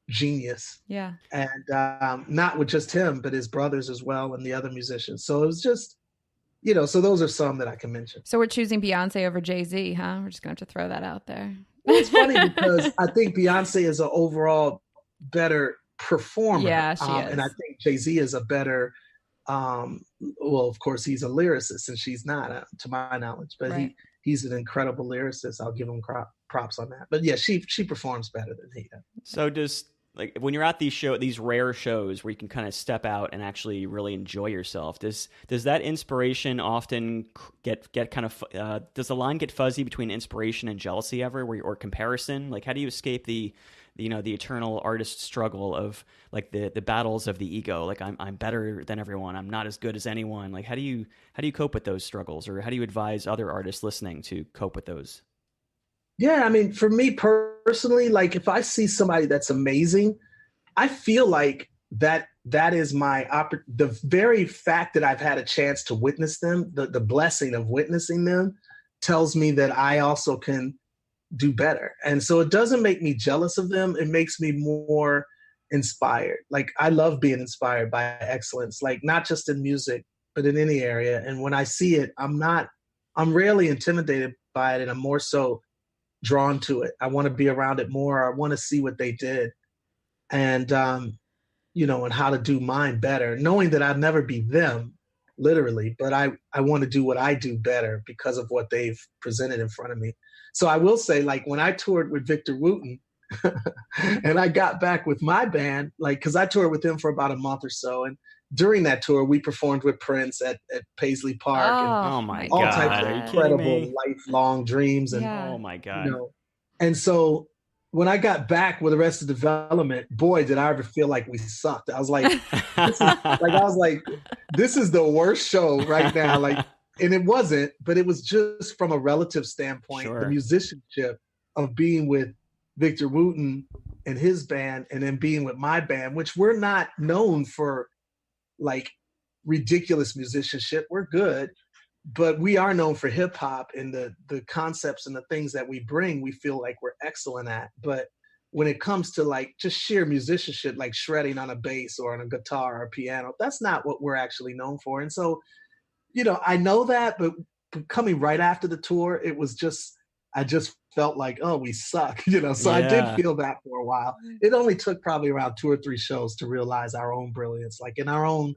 genius. Yeah. And not with just him, but his brothers as well and the other musicians. So it was just, so those are some that I can mention. So we're choosing Beyonce over Jay-Z, huh? We're just going to throw that out there. Well, it's funny because I think Beyonce is an overall better performer. Yeah, she is. And I think Jay-Z is a better, well, of course, he's a lyricist, and she's not, to my knowledge, but right. He's an incredible lyricist. I'll give him props on that. But yeah, she performs better than he does. So like when you're at these rare shows where you can kind of step out and actually really enjoy yourself, does that inspiration often get kind of does the line get fuzzy between inspiration and jealousy ever, or comparison? Like, how do you escape the eternal artist struggle of like the battles of the ego? Like, I'm better than everyone, I'm not as good as anyone. Like, how do you cope with those struggles, or how do you advise other artists listening to cope with those? Yeah, I mean, for me personally, like if I see somebody that's amazing, I feel like that is the very fact that I've had a chance to witness them, the blessing of witnessing them, tells me that I also can do better. And so it doesn't make me jealous of them. It makes me more inspired. Like, I love being inspired by excellence, like not just in music, but in any area. And when I see it, I'm rarely intimidated by it, and I'm more so drawn to it. I want to be around it more. I want to see what they did, and and how to do mine better, knowing that I'll never be them, literally, but I want to do what I do better because of what they've presented in front of me. So I will say, like, when I toured with Victor Wooten and I got back with my band, like, because I toured with him for about a month or so, and during that tour, we performed with Prince at Paisley Park. Oh my all God. types of incredible lifelong dreams. And, oh my God. And so when I got back with Arrested Development, boy, did I ever feel like we sucked. I was like, this is the worst show right now. Like, and it wasn't, but it was just from a relative standpoint, Sure. The musicianship of being with Victor Wooten and his band, and then being with my band, which we're not known for, like, ridiculous musicianship. We're good, but we are known for hip hop, and the concepts and the things that we bring, we feel like we're excellent at. But when it comes to like just sheer musicianship, like shredding on a bass or on a guitar or piano, that's not what we're actually known for. And so, I know that, but coming right after the tour, it was just, I just felt like, oh, we suck, So I did feel that for a while. It only took probably around 2 or 3 shows to realize our own brilliance, like in our own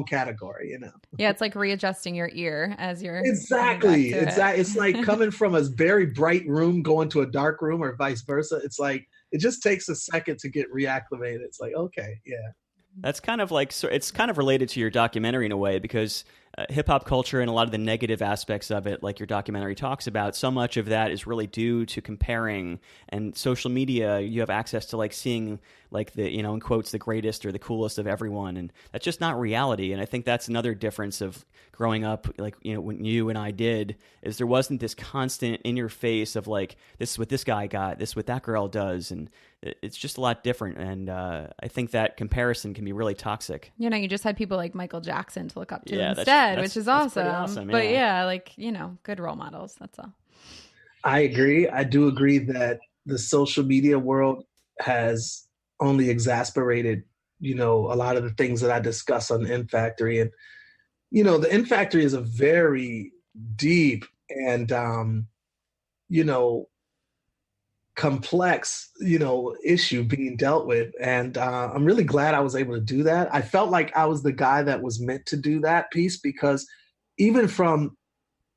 category, Yeah, it's like readjusting your ear as you're exactly. It's like coming from a very bright room going to a dark room, or vice versa. It's like it just takes a second to get reacclimated. It's like, okay, yeah. That's kind of like, so it's kind of related to your documentary in a way, because hip hop culture and a lot of the negative aspects of it, like your documentary talks about, so much of that is really due to comparing. And social media, you have access to like seeing like the, in quotes, the greatest or the coolest of everyone. And that's just not reality. And I think that's another difference of growing up, like, when you and I did, is there wasn't this constant in your face of like, this is what this guy got, this is what that girl does. And it's just a lot different. And I think that comparison can be really toxic. You just had people like Michael Jackson to look up to instead, which is awesome. But like, good role models. That's all. I agree. I do agree that the social media world has only exasperated, a lot of the things that I discuss on the In Factory. And, the In Factory is a very deep and, complex, issue being dealt with. And I'm really glad I was able to do that. I felt like I was the guy that was meant to do that piece, because even from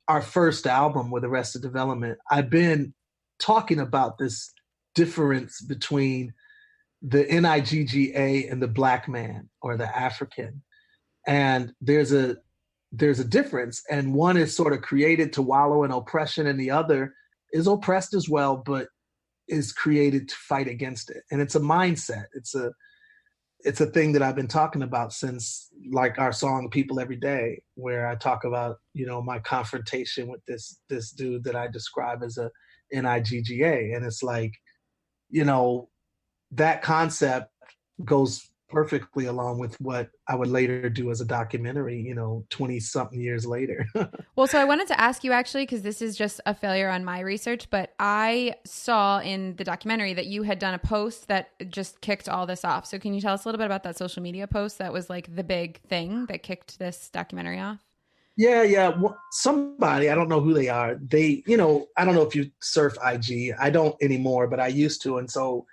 our first album with Arrested Development, I've been talking about this difference between the NIGGA and the Black man, or the African. And there's a difference, and one is sort of created to wallow in oppression, and the other is oppressed as well, but is created to fight against it. And it's a mindset. It's a thing that I've been talking about since like our song People Every Day, where I talk about, my confrontation with this dude that I describe as a NIGGA. And it's like, that concept goes perfectly along with what I would later do as a documentary, 20 something years later. Well, so I wanted to ask you actually, because this is just a failure on my research, but I saw in the documentary that you had done a post that just kicked all this off. So can you tell us a little bit about that social media post that was like the big thing that kicked this documentary off? Yeah. Well, somebody, I don't know who they are. They, I don't know if you surf IG. I don't anymore, but I used to. And so,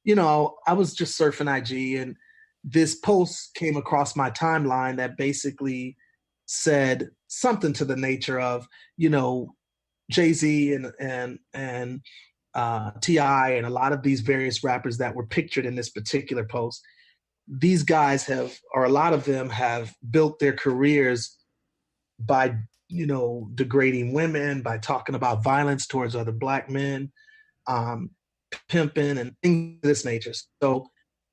I was just surfing IG, and this post came across my timeline that basically said something to the nature of, Jay-Z and T.I. and a lot of these various rappers that were pictured in this particular post. These guys a lot of them have built their careers by, degrading women, by talking about violence towards other Black men, pimping and things of this nature. So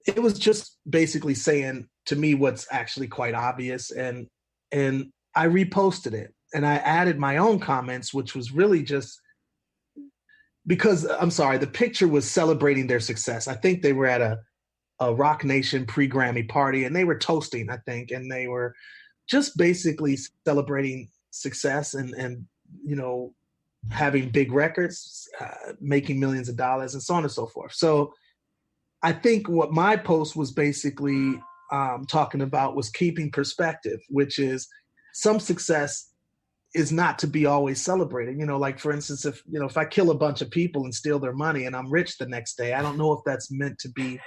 it was just basically saying to me what's actually quite obvious. And I reposted it, and I added my own comments, which was really just because, I'm sorry, the picture was celebrating their success. I think they were at a Rock Nation pre-Grammy party, and they were toasting, I think, and they were just basically celebrating success and having big records, making millions of dollars, and so on and so forth. So I think what my post was basically talking about was keeping perspective, which is some success is not to be always celebrated. Like for instance, if I kill a bunch of people and steal their money and I'm rich the next day, I don't know if that's meant to be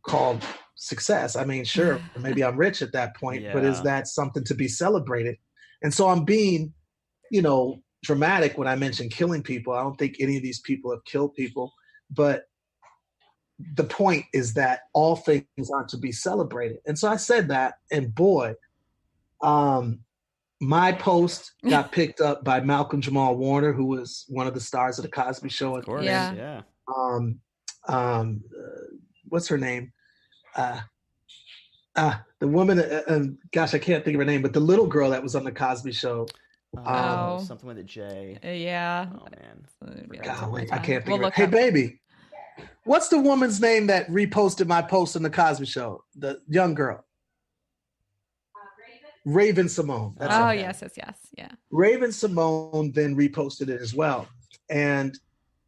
called success. I mean, sure, maybe I'm rich at that point, but is that something to be celebrated? And so I'm being, dramatic when I mention killing people. I don't think any of these people have killed people, but the point is that all things aren't to be celebrated. And so I said that, and boy, my post got picked up by Malcolm Jamal Warner, who was one of the stars of the Cosby Show. Of course, yeah. What's her name? The woman, gosh, I can't think of her name, but the little girl that was on the Cosby Show. Something with a J. Yeah. Oh man. Golly, I can't think of it. Hey, baby. What's the woman's name that reposted my post on the Cosby Show? The young girl. Raven Simone. That's Oh, her name. yes. Yeah. Raven Simone then reposted it as well. And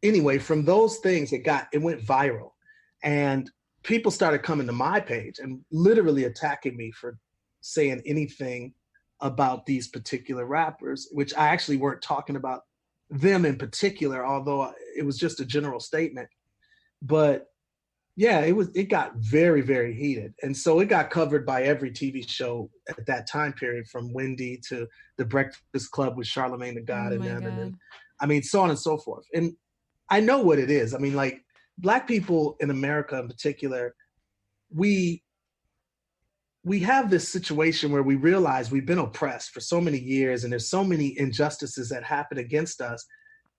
anyway, from those things, it went viral. And people started coming to my page and literally attacking me for saying anything about these particular rappers, which I actually weren't talking about them in particular, although it was just a general statement. But yeah, it got very, very heated. And so it got covered by every TV show at that time period, from Wendy to The Breakfast Club with Charlamagne the God and them. And then, I mean, so on and so forth. And I know what it is. I mean, like, Black people in America in particular, we have this situation where we realize we've been oppressed for so many years, and there's so many injustices that happen against us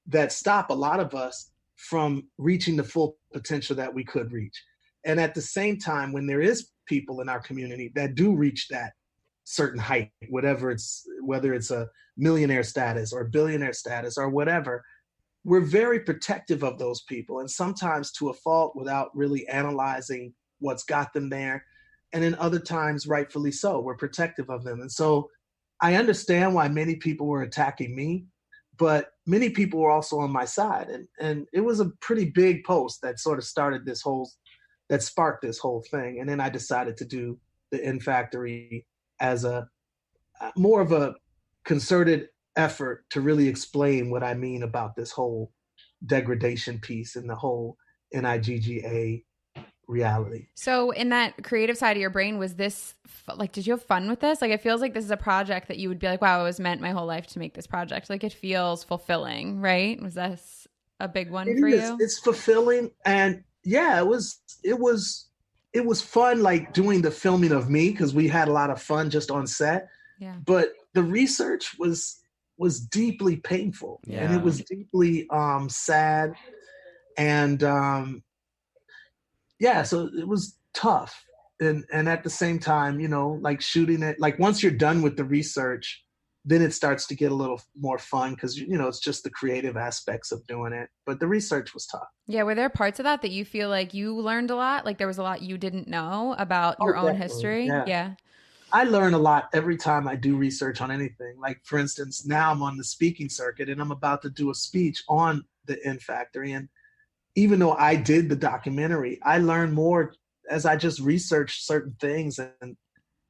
that stop a lot of us from reaching the full potential that we could reach. And at the same time, when there is people in our community that do reach that certain height, whether it's a millionaire status or billionaire status or whatever, we're very protective of those people, and sometimes to a fault, without really analyzing what's got them there. And then other times, rightfully so, we're protective of them. And so I understand why many people were attacking me, but many people were also on my side. And it was a pretty big post that sort of sparked this whole thing. And then I decided to do the N Factory as a more of a concerted effort to really explain what I mean about this whole degradation piece and the whole NIGGA reality. So in that creative side of your brain, was this like, did you have fun with this? Like, it feels like this is a project that you would be like, wow, I was meant my whole life to make this project. Like, it feels fulfilling, right? Was this a big one for you? It's fulfilling. And yeah, it was fun, like doing the filming of me, because we had a lot of fun just on set. Yeah. But the research was deeply painful. Yeah. And it was deeply sad. And so it was tough. And at the same time, you know, like shooting it, like once you're done with the research, then it starts to get a little more fun, because, you know, it's just the creative aspects of doing it. But the research was tough. Yeah. Were there parts of that you feel like you learned a lot? Like there was a lot you didn't know about your own history? Yeah. I learn a lot every time I do research on anything. Like, for instance, now I'm on the speaking circuit and I'm about to do a speech on the N Factory. And even though I did the documentary, I learned more as I just researched certain things, and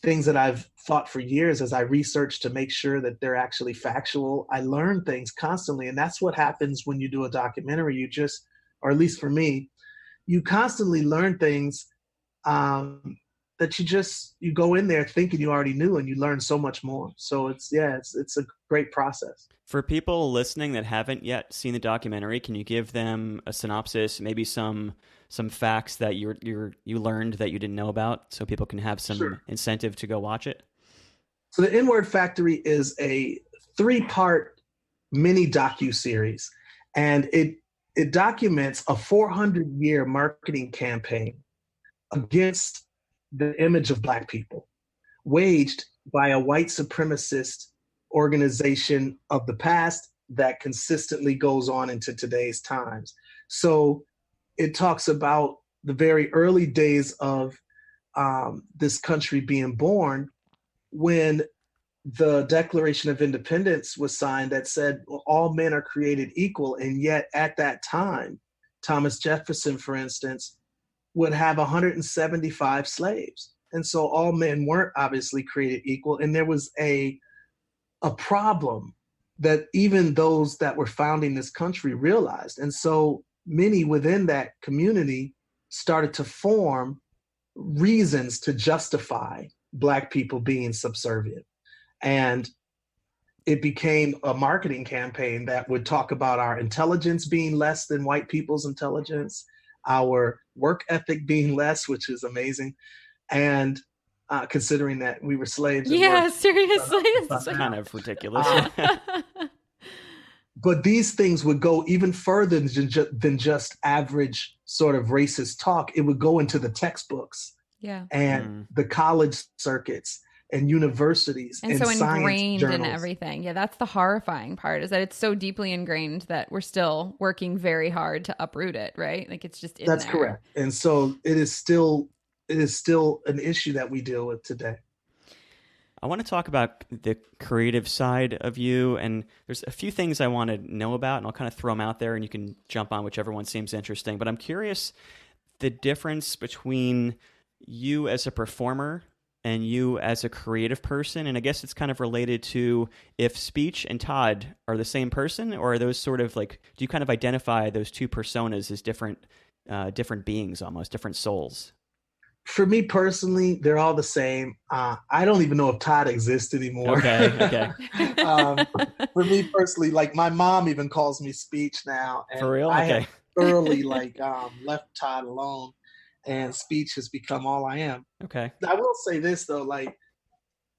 things that I've thought for years. As I research to make sure that they're actually factual, I learn things constantly. And that's what happens when you do a documentary. You just, or at least for me, you constantly learn things that you go in there thinking you already knew, and you learn so much more. So it's a great process. For people listening that haven't yet seen the documentary, can you give them a synopsis, maybe some facts that you learned that you didn't know about, so people can have some incentive to go watch it? So the N-Word Factory is a 3-part mini docu-series, and it documents a 400-year marketing campaign against the image of Black people, waged by a white supremacist organization of the past that consistently goes on into today's times. So it talks about the very early days of this country being born, when the Declaration of Independence was signed that said, well, all men are created equal. And yet at that time, Thomas Jefferson, for instance, would have 175 slaves. And so all men weren't obviously created equal. And there was a problem that even those that were founding this country realized. And so many within that community started to form reasons to justify Black people being subservient. And it became a marketing campaign that would talk about our intelligence being less than white people's intelligence, our work ethic being less, which is amazing. And considering that we were slaves. Yeah, seriously. It's kind of ridiculous. But these things would go even further than just average sort of racist talk. It would go into the textbooks and the college circuits and universities and so science ingrained journals. in everything. Yeah, that's the horrifying part, is that it's so deeply ingrained that we're still working very hard to uproot it, right? Like it's just in That's there. correct. And so it is still an issue that we deal with today. I want to talk about the creative side of you, and there's a few things I want to know about, and I'll kind of throw them out there, and you can jump on whichever one seems interesting. But I'm curious the difference between you as a performer and you as a creative person, and I guess it's kind of related to if Speech and Todd are the same person, or are those sort of like, do you kind of identify those two personas as different beings, almost different souls? For me personally, they're all the same. I don't even know if Todd exists anymore. Okay. For me personally, like my mom even calls me Speech now, and For real? I Okay. have thoroughly left Todd alone, and Speech has become all I am. Okay. I will say this though, like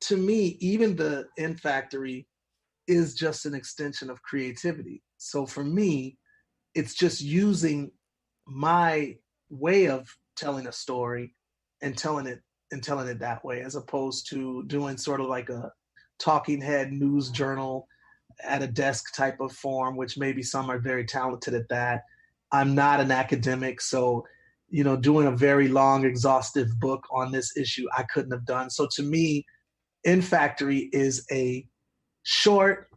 to me, even the N Factory is just an extension of creativity. So for me, it's just using my way of telling a story and telling it that way, as opposed to doing sort of like a talking head news journal at a desk type of form, which maybe some are very talented at that. I'm not an academic, so doing a very long, exhaustive book on this issue, I couldn't have done. So to me, In Factory is a short,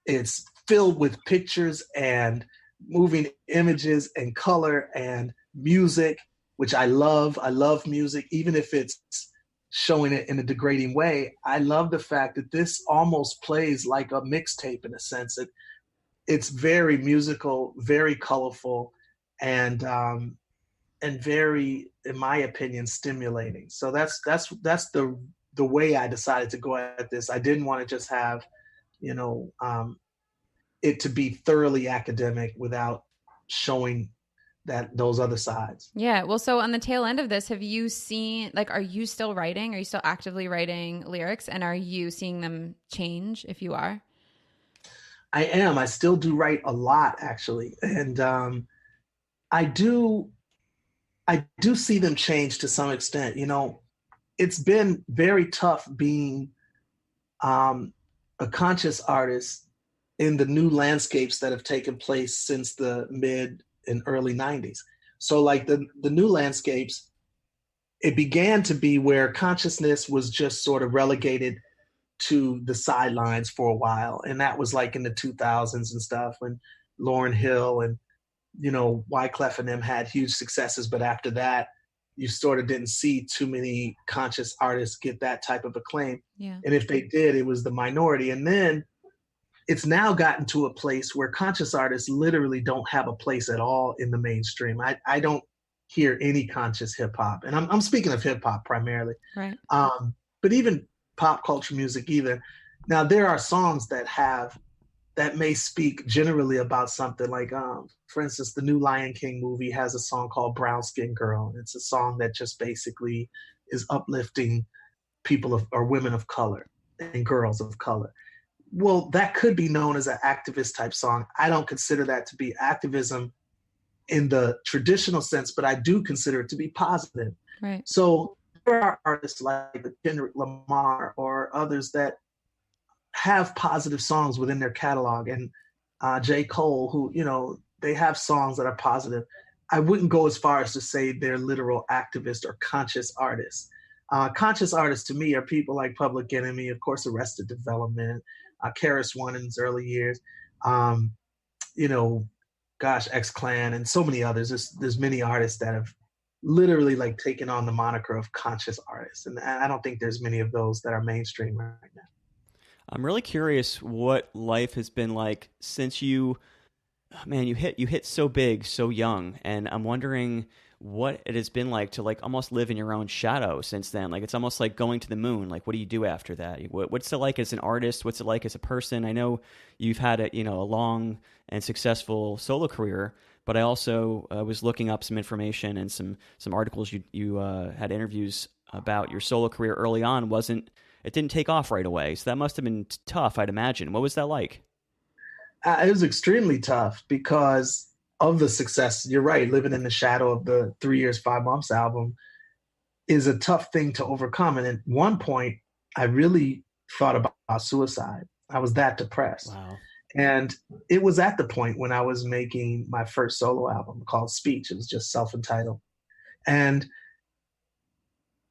it's filled with pictures and moving images and color and music, which I love. I love music, even if it's showing it in a degrading way. I love the fact that this almost plays like a mixtape in a sense. It's very musical, very colorful, and very, in my opinion, stimulating. So that's the way I decided to go at this. I didn't want to just have, it to be thoroughly academic without showing those other sides. Yeah. Well, so on the tail end of this, have you seen, like, are you still writing? Are you still actively writing lyrics? And are you seeing them change if you are? I am. I still do write a lot, actually. And I do see them change to some extent. It's been very tough being a conscious artist in the new landscapes that have taken place since the mid and early 90s. So like the new landscapes, it began to be where consciousness was just sort of relegated to the sidelines for a while. And that was like in the 2000s and stuff, when Lauryn Hill and, Wyclef and them had huge successes. But after that, you sort of didn't see too many conscious artists get that type of acclaim. Yeah. And if they did, it was the minority. And then it's now gotten to a place where conscious artists literally don't have a place at all in the mainstream. I don't hear any conscious hip hop, and I'm speaking of hip hop primarily. Right. But even pop culture music either. Now there are songs that may speak generally about something, like for instance, the new Lion King movie has a song called Brown Skin Girl. It's a song that just basically is uplifting people or women of color and girls of color. Well, that could be known as an activist type song. I don't consider that to be activism in the traditional sense, but I do consider it to be positive. Right. So there are artists like Kendrick Lamar or others that have positive songs within their catalog, and J. Cole, who, they have songs that are positive. I wouldn't go as far as to say they're literal activists or conscious artists. Conscious artists to me are people like Public Enemy, of course, Arrested Development, KRS-One in his early years, X-Clan, and so many others. There's many artists that have literally like taken on the moniker of conscious artists, and I don't think there's many of those that are mainstream right now. I'm really curious what life has been like since you hit so big, so young, and I'm wondering what it has been like to like almost live in your own shadow since then. Like it's almost like going to the moon. Like what do you do after that? What's it like as an artist? What's it like as a person? I know you've had a long and successful solo career, but I also was looking up some information and some articles you had interviews about your solo career early on. It didn't take off right away, so that must have been tough, I'd imagine. What was that like? It was extremely tough because of the success. You're right. Living in the shadow of the 3 Years, 5 Months album is a tough thing to overcome. And at one point, I really thought about suicide. I was that depressed. Wow. And it was at the point when I was making my first solo album called Speech. It was just self-entitled. And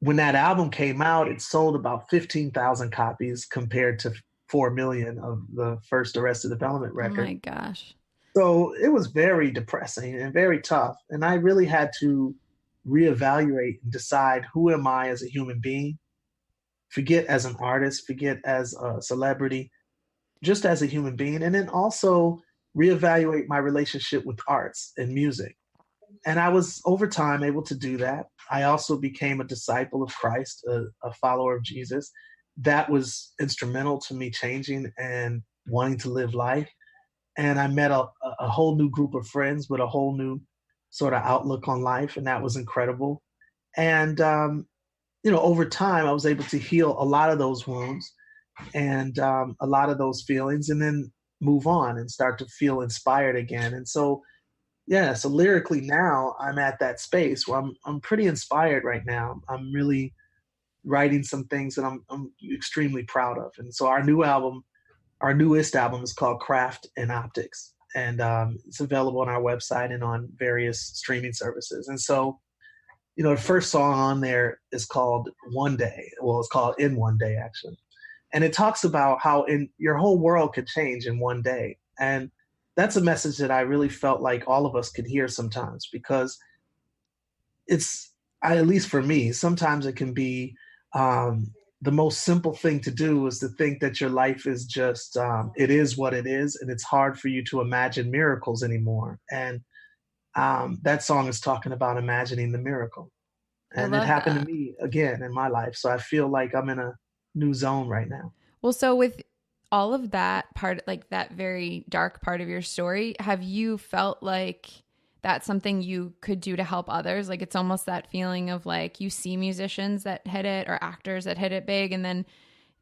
when that album came out, it sold about 15,000 copies compared to 4 million of the first Arrested Development Oh record. my gosh. So it was very depressing and very tough. And I really had to reevaluate and decide, who am I as a human being? Forget as an artist, forget as a celebrity, just as a human being. And then also reevaluate my relationship with arts and music. And I was over time able to do that. I also became a disciple of Christ, a follower of Jesus. That was instrumental to me changing and wanting to live life. And I met a whole new group of friends with a whole new sort of outlook on life, and that was incredible. And over time, I was able to heal a lot of those wounds and a lot of those feelings, and then move on and start to feel inspired again. And so, yeah, so lyrically now I'm at that space where I'm pretty inspired right now. I'm really writing some things that I'm extremely proud of. And so our newest album is called Craft and Optics, and it's available on our website and on various streaming services. And so, the first song on there is called One Day. Well, it's called In One Day, actually. And it talks about how your whole world could change in one day. And that's a message that I really felt like all of us could hear sometimes, because at least for me, sometimes it can be the most simple thing to do is to think that your life is just, it is what it is. And it's hard for you to imagine miracles anymore. And that song is talking about imagining the miracle. And it happened to me again in my life. So I feel like I'm in a new zone right now. Well, so with all of that part, like that very dark part of your story, have you felt like that's something you could do to help others? Like, it's almost that feeling of like, you see musicians that hit it or actors that hit it big, and then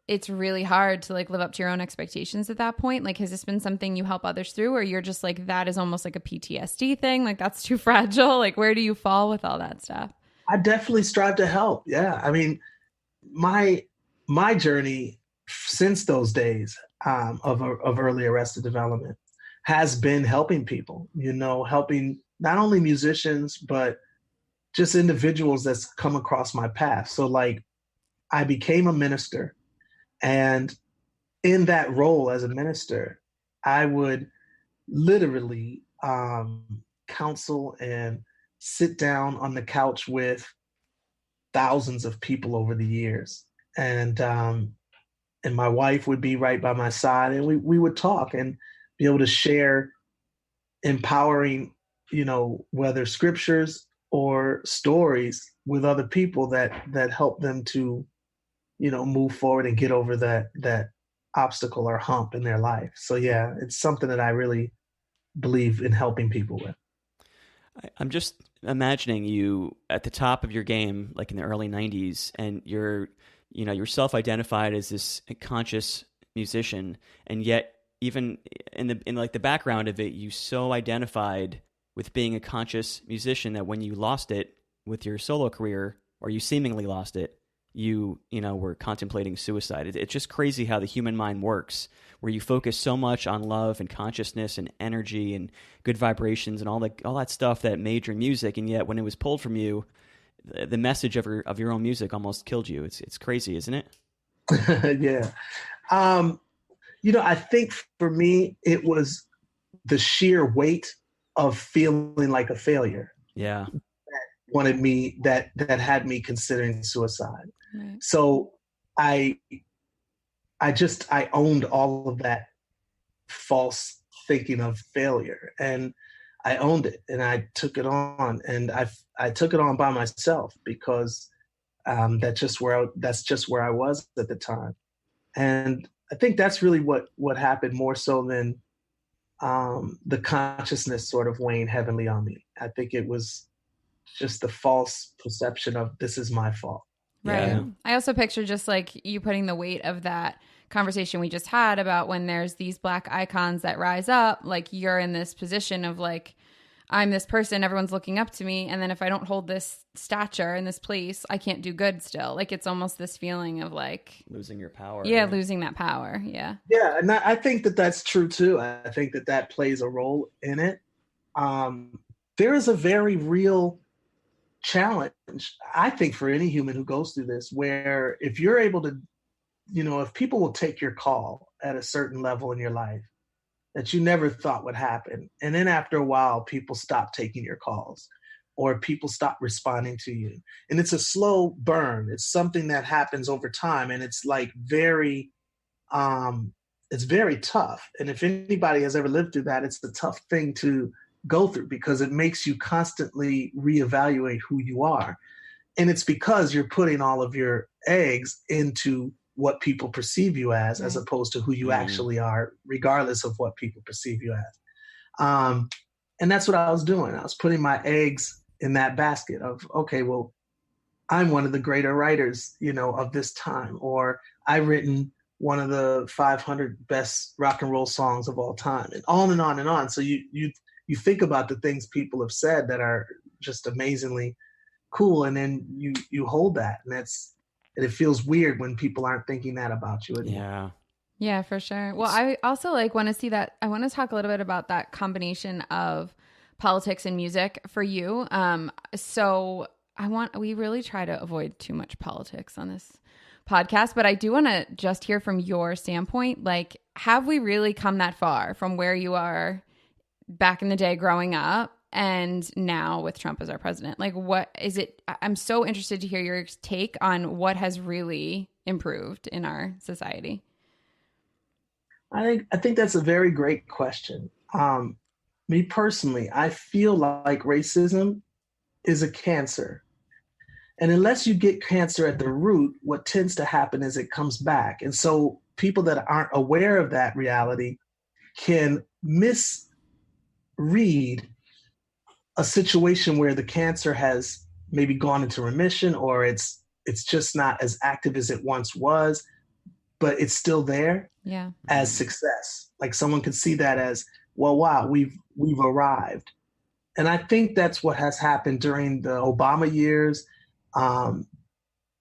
it's really hard to like live up to your own expectations at that point. Like, has this been something you help others through, or you're just like, that is almost like a PTSD thing? Like, that's too fragile. Like, where do you fall with all that stuff? I definitely strive to help. Yeah. I mean, my journey since those days of early Arrested Development has been helping people, helping not only musicians, but just individuals that's come across my path. So like, I became a minister, and in that role as a minister, I would literally counsel and sit down on the couch with thousands of people over the years. And my wife would be right by my side, and we would talk and be able to share empowering, whether scriptures or stories with other people that help them to, move forward and get over that obstacle or hump in their life. So yeah, it's something that I really believe in helping people with. I'm just imagining you at the top of your game, like in the early 90s, and you're self-identified as this conscious musician, and yet even in like the background of it, you so identified with being a conscious musician that when you lost it with your solo career, or you seemingly lost it, you were contemplating suicide. It's just crazy how the human mind works, where you focus so much on love and consciousness and energy and good vibrations and all that stuff that made your music, and yet when it was pulled from you, the message of your own music almost killed you. It's crazy, isn't it? Yeah. I think for me, it was the sheer weight of feeling like a failure. Yeah. That had me considering suicide. Right. So I owned all of that false thinking of failure, and I owned it, and I took it on, and I took it on by myself, because that's just where I was at the time. And I think that's really what happened, more so than the consciousness sort of weighing heavily on me. I think it was just the false perception of, this is my fault. Right. Yeah. I also picture just like you putting the weight of that conversation we just had about when there's these Black icons that rise up, like you're in this position of like, I'm this person, everyone's looking up to me, and then if I don't hold this stature in this place, I can't do good still. Like, it's almost this feeling of like losing your power. Yeah, right? losing that power. Yeah. Yeah, and I think that that's true too. I think that plays a role in it. There is a very real challenge, I think, for any human who goes through this, where if you're able to, if people will take your call at a certain level in your life that you never thought would happen, and then after a while, people stop taking your calls or people stop responding to you. And it's a slow burn. It's something that happens over time. And it's like it's very tough. And if anybody has ever lived through that, it's a tough thing to go through because it makes you constantly reevaluate who you are. And it's because you're putting all of your eggs into what people perceive you as opposed to who you actually are, regardless of what people perceive you as. And that's what I was doing. I was putting my eggs in that basket of, okay, well, I'm one of the greater writers, of this time, or I've written one of the 500 best rock and roll songs of all time, and on and on and on. So you think about the things people have said that are just amazingly cool, and then you hold that, and it feels weird when people aren't thinking that about you anymore. Yeah, for sure. Well, I also want to see that. I want to talk a little bit about that combination of politics and music for you. So we really try to avoid too much politics on this podcast, but I do want to just hear from your standpoint. Like, have we really come that far from where you are back in the day growing up and now with Trump as our president? Like, what is it? I'm so interested to hear your take on what has really improved in our society. I think that's a very great question. Me personally, I feel like racism is a cancer. And unless you get cancer at the root, what tends to happen is it comes back. And so people that aren't aware of that reality can misread a situation where the cancer has maybe gone into remission, or it's just not as active as it once was, but it's still there as success. Like someone could see that as, well, wow, we've arrived. And I think that's what has happened during the Obama years. And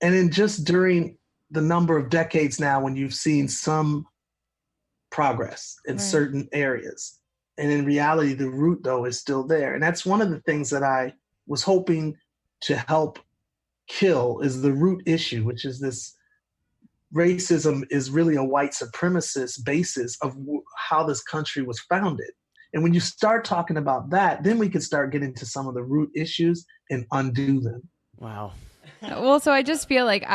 then just during the number of decades now when you've seen some progress in certain areas. And in reality, the root, though, is still there. And that's one of the things that I was hoping to help kill is the root issue, which is this racism is really a white supremacist basis of how this country was founded. And when you start talking about that, then we can start getting to some of the root issues and undo them. Wow. Well, so I just feel like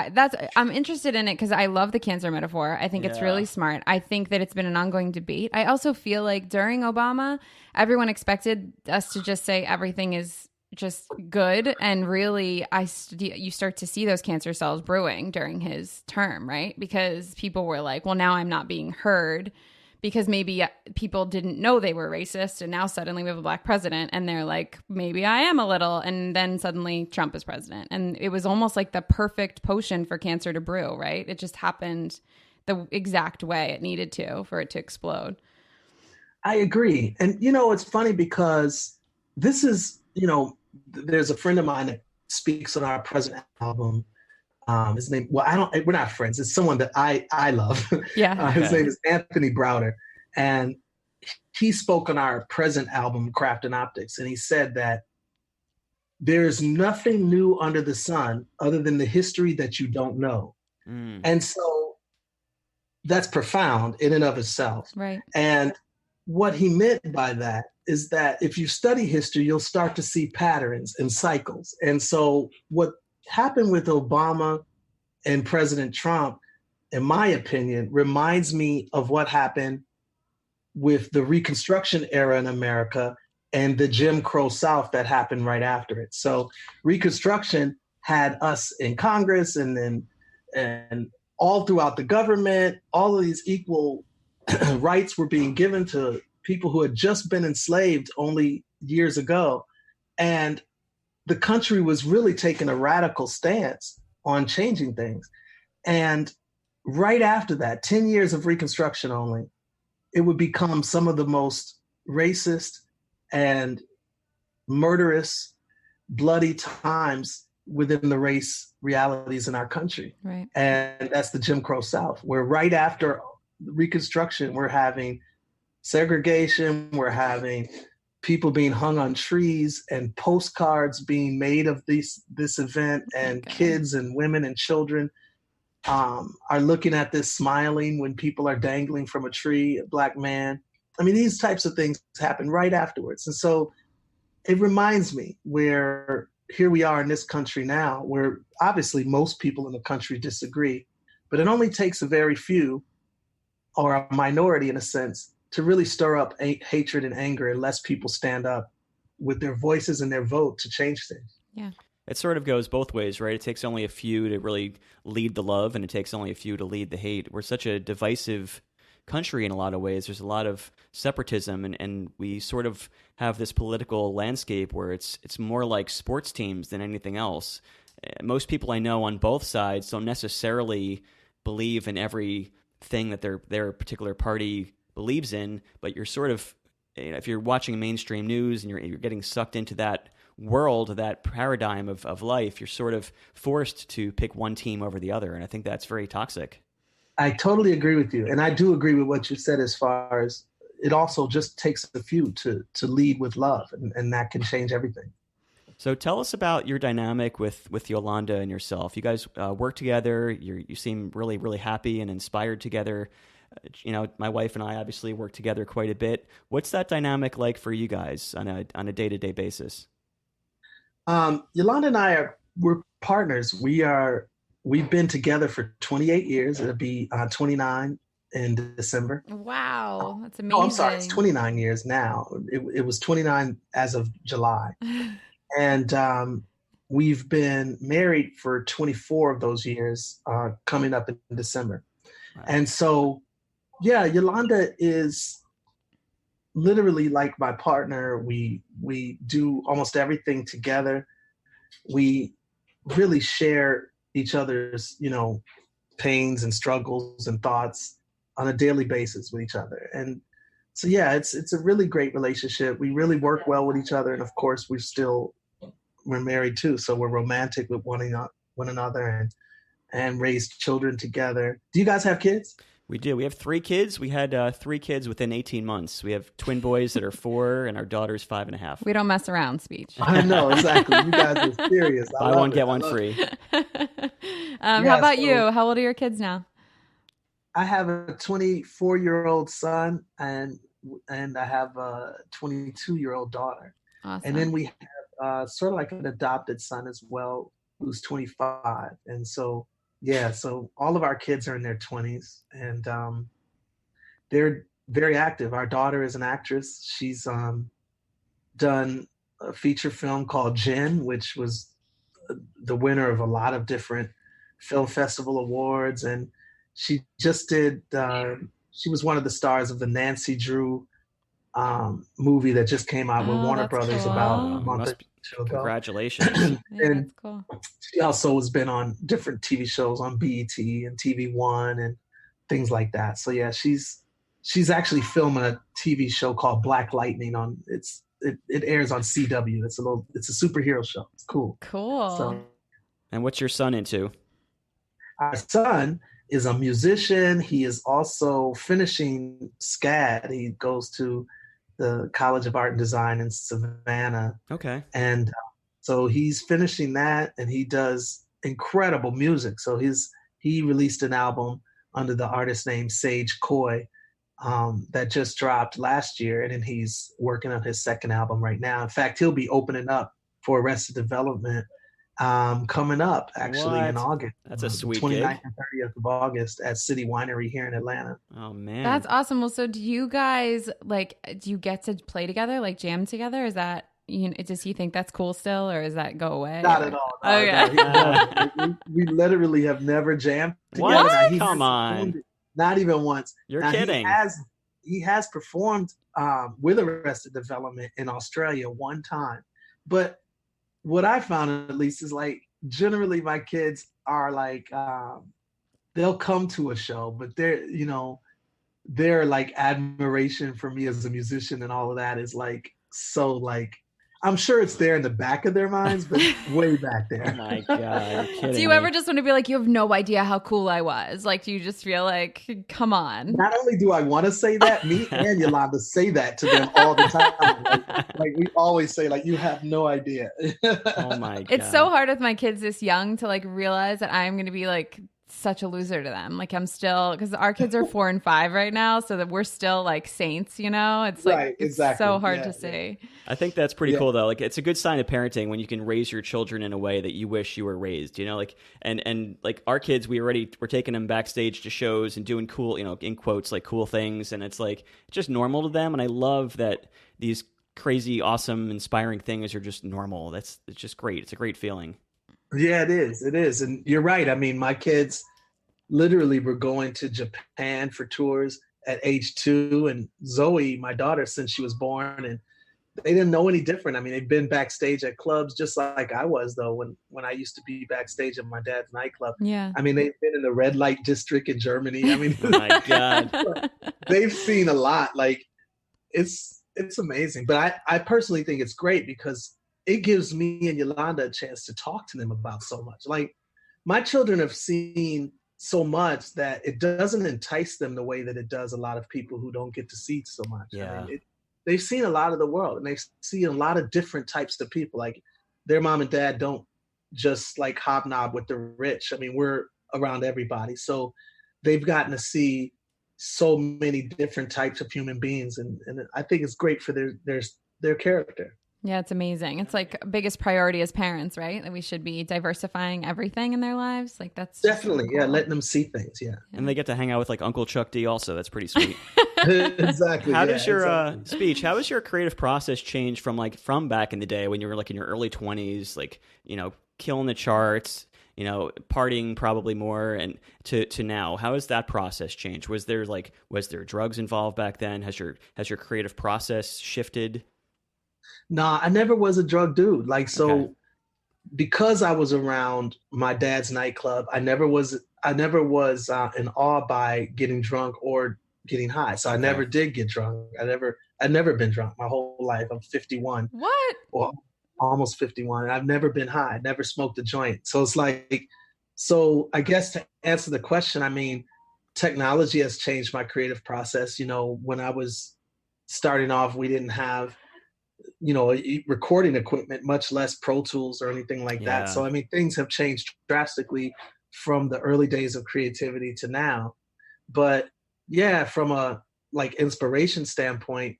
I'm interested in it because I love the cancer metaphor. I think it's really smart. I think that it's been an ongoing debate. I also feel like during Obama, everyone expected us to just say everything is just good. And really, you start to see those cancer cells brewing during his term, right? Because people were like, well, now I'm not being heard. Because maybe people didn't know they were racist, and now suddenly we have a black president, and they're like, maybe I am a little, and then suddenly Trump is president. And it was almost like the perfect potion for cancer to brew, right? It just happened the exact way it needed to for it to explode. I agree. And, it's funny because this is, there's a friend of mine that speaks on our President album. His name, we're not friends. It's someone that I love. Yeah. His name is Anthony Browder. And he spoke on our present album, Craft and Optics. And he said that there's nothing new under the sun other than the history that you don't know. And so that's profound in and of itself. Right. And what he meant by that is that if you study history, you'll start to see patterns and cycles. And so what happened with Obama and President Trump, in my opinion, reminds me of what happened with the Reconstruction era in America and the Jim Crow South that happened right after it. So Reconstruction had us in Congress and all throughout the government, all of these equal rights were being given to people who had just been enslaved only years ago. And the country was really taking a radical stance on changing things. And right after that, 10 years of Reconstruction only, it would become some of the most racist and murderous, bloody times within the race realities in our country. Right. And that's the Jim Crow South, where right after Reconstruction, we're having segregation, we're having people being hung on trees and postcards being made of this event, and kids and women and children are looking at this smiling when people are dangling from a tree, a Black man. I mean, these types of things happen right afterwards. And so it reminds me where here we are in this country now, where obviously most people in the country disagree, but it only takes a very few, or a minority in a sense, to really stir up hatred and anger unless people stand up with their voices and their vote to change things. Yeah. It sort of goes both ways, right? It takes only a few to really lead the love, and it takes only a few to lead the hate. We're such a divisive country in a lot of ways. There's a lot of separatism, and we sort of have this political landscape where it's more like sports teams than anything else. Most people I know on both sides don't necessarily believe in everything that their particular party believes in, but you're sort of, if you're watching mainstream news and you're getting sucked into that world, that paradigm of life, you're sort of forced to pick one team over the other. And I think that's very toxic. I totally agree with you. And I do agree with what you said as far as it also just takes a few to lead with love, and that can change everything. So tell us about your dynamic with Yolanda and yourself. You guys work together. You seem really, really happy and inspired together. My wife and I obviously work together quite a bit. What's that dynamic like for you guys on a day-to-day basis? Yolanda and we're partners. We've been together for 28 years. It'll be 29 in December. Wow, that's amazing. Oh, I'm sorry, it's 29 years now. It was 29 as of July. And we've been married for 24 of those years, coming up in December. Wow. And so, yeah, Yolanda is literally like my partner. We do almost everything together. We really share each other's, pains and struggles and thoughts on a daily basis with each other. And so, yeah, it's a really great relationship. We really work well with each other. And of course, we're married too. So we're romantic with one another and raise children together. Do you guys have kids? We do. We have 3 kids. We had 3 kids within 18 months. We have twin boys that are 4, and our daughter's 5.5. We don't mess around, Speech. I know, exactly. You guys are serious. Buy one, get one free. How about you? How old are your kids now? I have a 24-year-old son, and I have a 22-year-old daughter. Awesome. And then we have sort of like an adopted son as well, who's 25. And so, yeah, so all of our kids are in their 20s, and they're very active. Our daughter is an actress. She's done a feature film called Jen, which was the winner of a lot of different film festival awards. And she just did, she was one of the stars of the Nancy Drew movie that just came out with Warner Brothers about a month or two ago. Congratulations. Yeah, that's cool. She also has been on different TV shows on BET and TV One and things like that. So yeah, she's actually filming a TV show called Black Lightning it airs on CW. It's a superhero show. It's cool. Cool. So, and what's your son into? Our son is a musician. He is also finishing SCAD. He goes to the College of Art and Design in Savannah. Okay. And so he's finishing that, and he does incredible music. So he released an album under the artist name Sage Coy that just dropped last year, and then he's working on his second album right now. In fact, he'll be opening up for Arrested Development coming up actually in August. That's a sweet 29th gig. and 30th of August at City Winery here in Atlanta. Oh man, That's awesome. Well, so do you guys do you get to play together, like jam together? Is that, does he think that's cool still, or does that go away? Not at all. No, Okay. no. We literally have never jammed together. What? Now, he Come has on. performed it, not even once. You're Now, kidding. He has performed with Arrested Development in Australia one time. But what I found, at least, is like generally my kids are like they'll come to a show, but their like admiration for me as a musician and all of that is like so like I'm sure it's there in the back of their minds, but way back there. Oh my God, you're kidding Do you me. ever just want to be like, you have no idea how cool I was? Like, do you just feel like, come on? Not only do I want to say that, me and Yolanda say that to them all the time. Like we always say, like, you have no idea. Oh my God. It's so hard with my kids this young to like realize that I'm going to be like such a loser to them. Like I'm still, because our kids are 4 and 5 right now, so that we're still like saints, you know? It's like, Right, it's exactly. so hard Yeah, to see. I think that's pretty cool though. Like it's a good sign of parenting when you can raise your children in a way that you wish you were raised, you know, like, and like our kids, we're taking them backstage to shows and doing cool, you know, in quotes, like cool things. And it's like, just normal to them. And I love that these crazy, awesome, inspiring things are just normal. It's just great. It's a great feeling. Yeah, it is. It is. And you're right. I mean, my kids literally were going to Japan for tours at age 2. And Zoe, my daughter, since she was born, and they didn't know any different. I mean, they've been backstage at clubs just like I was, though, when I used to be backstage at my dad's nightclub. Yeah. I mean, they've been in the red light district in Germany. I mean, Oh my God. they've seen a lot. Like, it's amazing. But I personally think it's great because it gives me and Yolanda a chance to talk to them about so much. Like, my children have seen so much that it doesn't entice them the way that it does a lot of people who don't get to see so much. Yeah. I mean, they've seen a lot of the world, and they've seen a lot of different types of people. Like, their mom and dad don't just like hobnob with the rich. I mean, we're around everybody. So they've gotten to see so many different types of human beings. And I think it's great for their character. Yeah, it's amazing. It's like biggest priority as parents, right? That we should be diversifying everything in their lives. Like that's definitely, so cool. yeah, letting them see things. Yeah. And they get to hang out with like Uncle Chuck D also. That's pretty sweet. Exactly. How does your speech, how has your creative process changed from back in the day when you were like in your early 20s, like, you know, killing the charts, you know, partying probably more, and to now? How has that process changed? Was there drugs involved back then? Has your creative process shifted? Nah, I never was a drug dude. Like, so Okay. because I was around my dad's nightclub, I never was in awe by getting drunk or getting high. So I Okay. never did get drunk. I'd never been drunk my whole life. I'm 51. What? Or almost 51. I've never been high. I never smoked a joint. So it's like, so I guess to answer the question, I mean, technology has changed my creative process. You know, when I was starting off, we didn't have, you know, recording equipment, much less Pro Tools or anything like Yeah. that. So, I mean, things have changed drastically from the early days of creativity to now. But yeah, from a like inspiration standpoint,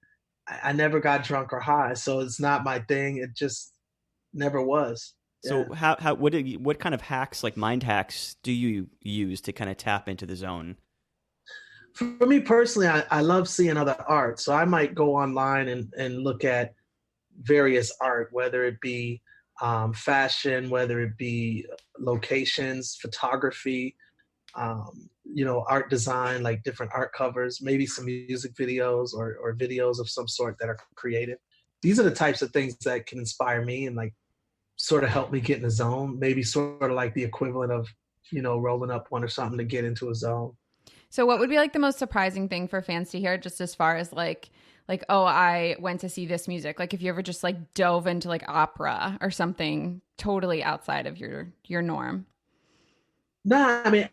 I never got drunk or high. So it's not my thing. It just never was. So Yeah. what kind of hacks, like mind hacks, do you use to kind of tap into the zone? For me personally, I love seeing other art. So I might go online and look at various art, whether it be fashion, whether it be locations, photography, you know, art design, like different art covers, maybe some music videos or videos of some sort that are creative. These are the types of things that can inspire me and like sort of help me get in the zone, maybe sort of like the equivalent of, you know, rolling up one or something to get into a zone. So what would be like the most surprising thing for fans to hear, just as far as like, oh, I went to see this music. Like if you ever just like dove into like opera or something totally outside of your norm. Nah, I mean,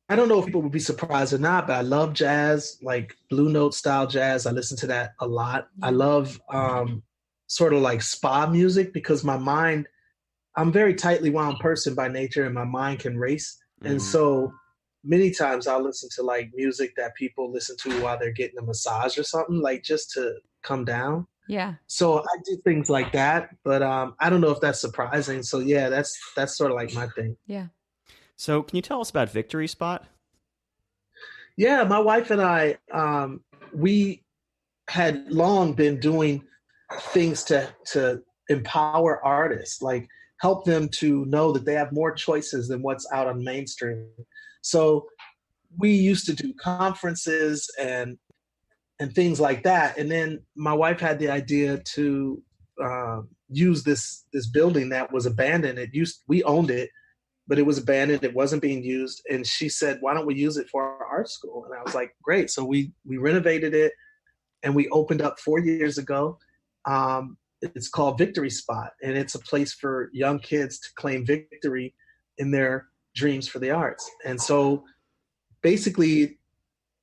I don't know if people would be surprised or not, but I love jazz, like Blue Note style jazz. I listen to that a lot. I love sort of like spa music because my mind, I'm a very tightly wound person by nature and my mind can race. And so many times I'll listen to like music that people listen to while they're getting a massage or something, like just to come down. Yeah. So I do things like that, but I don't know if that's surprising. So yeah, that's sort of like my thing. Yeah. So can you tell us about Victory Spot? Yeah, my wife and I, we had long been doing things to empower artists, like help them to know that they have more choices than what's out on mainstream. So we used to do conferences and things like that. And then my wife had the idea to use this building that was abandoned. We owned it, but it was abandoned. It wasn't being used. And she said, why don't we use it for our art school? And I was like, great. So we renovated it and we opened up 4 years ago. It's called Victory Spot, and it's a place for young kids to claim victory in their dreams for the arts. And so basically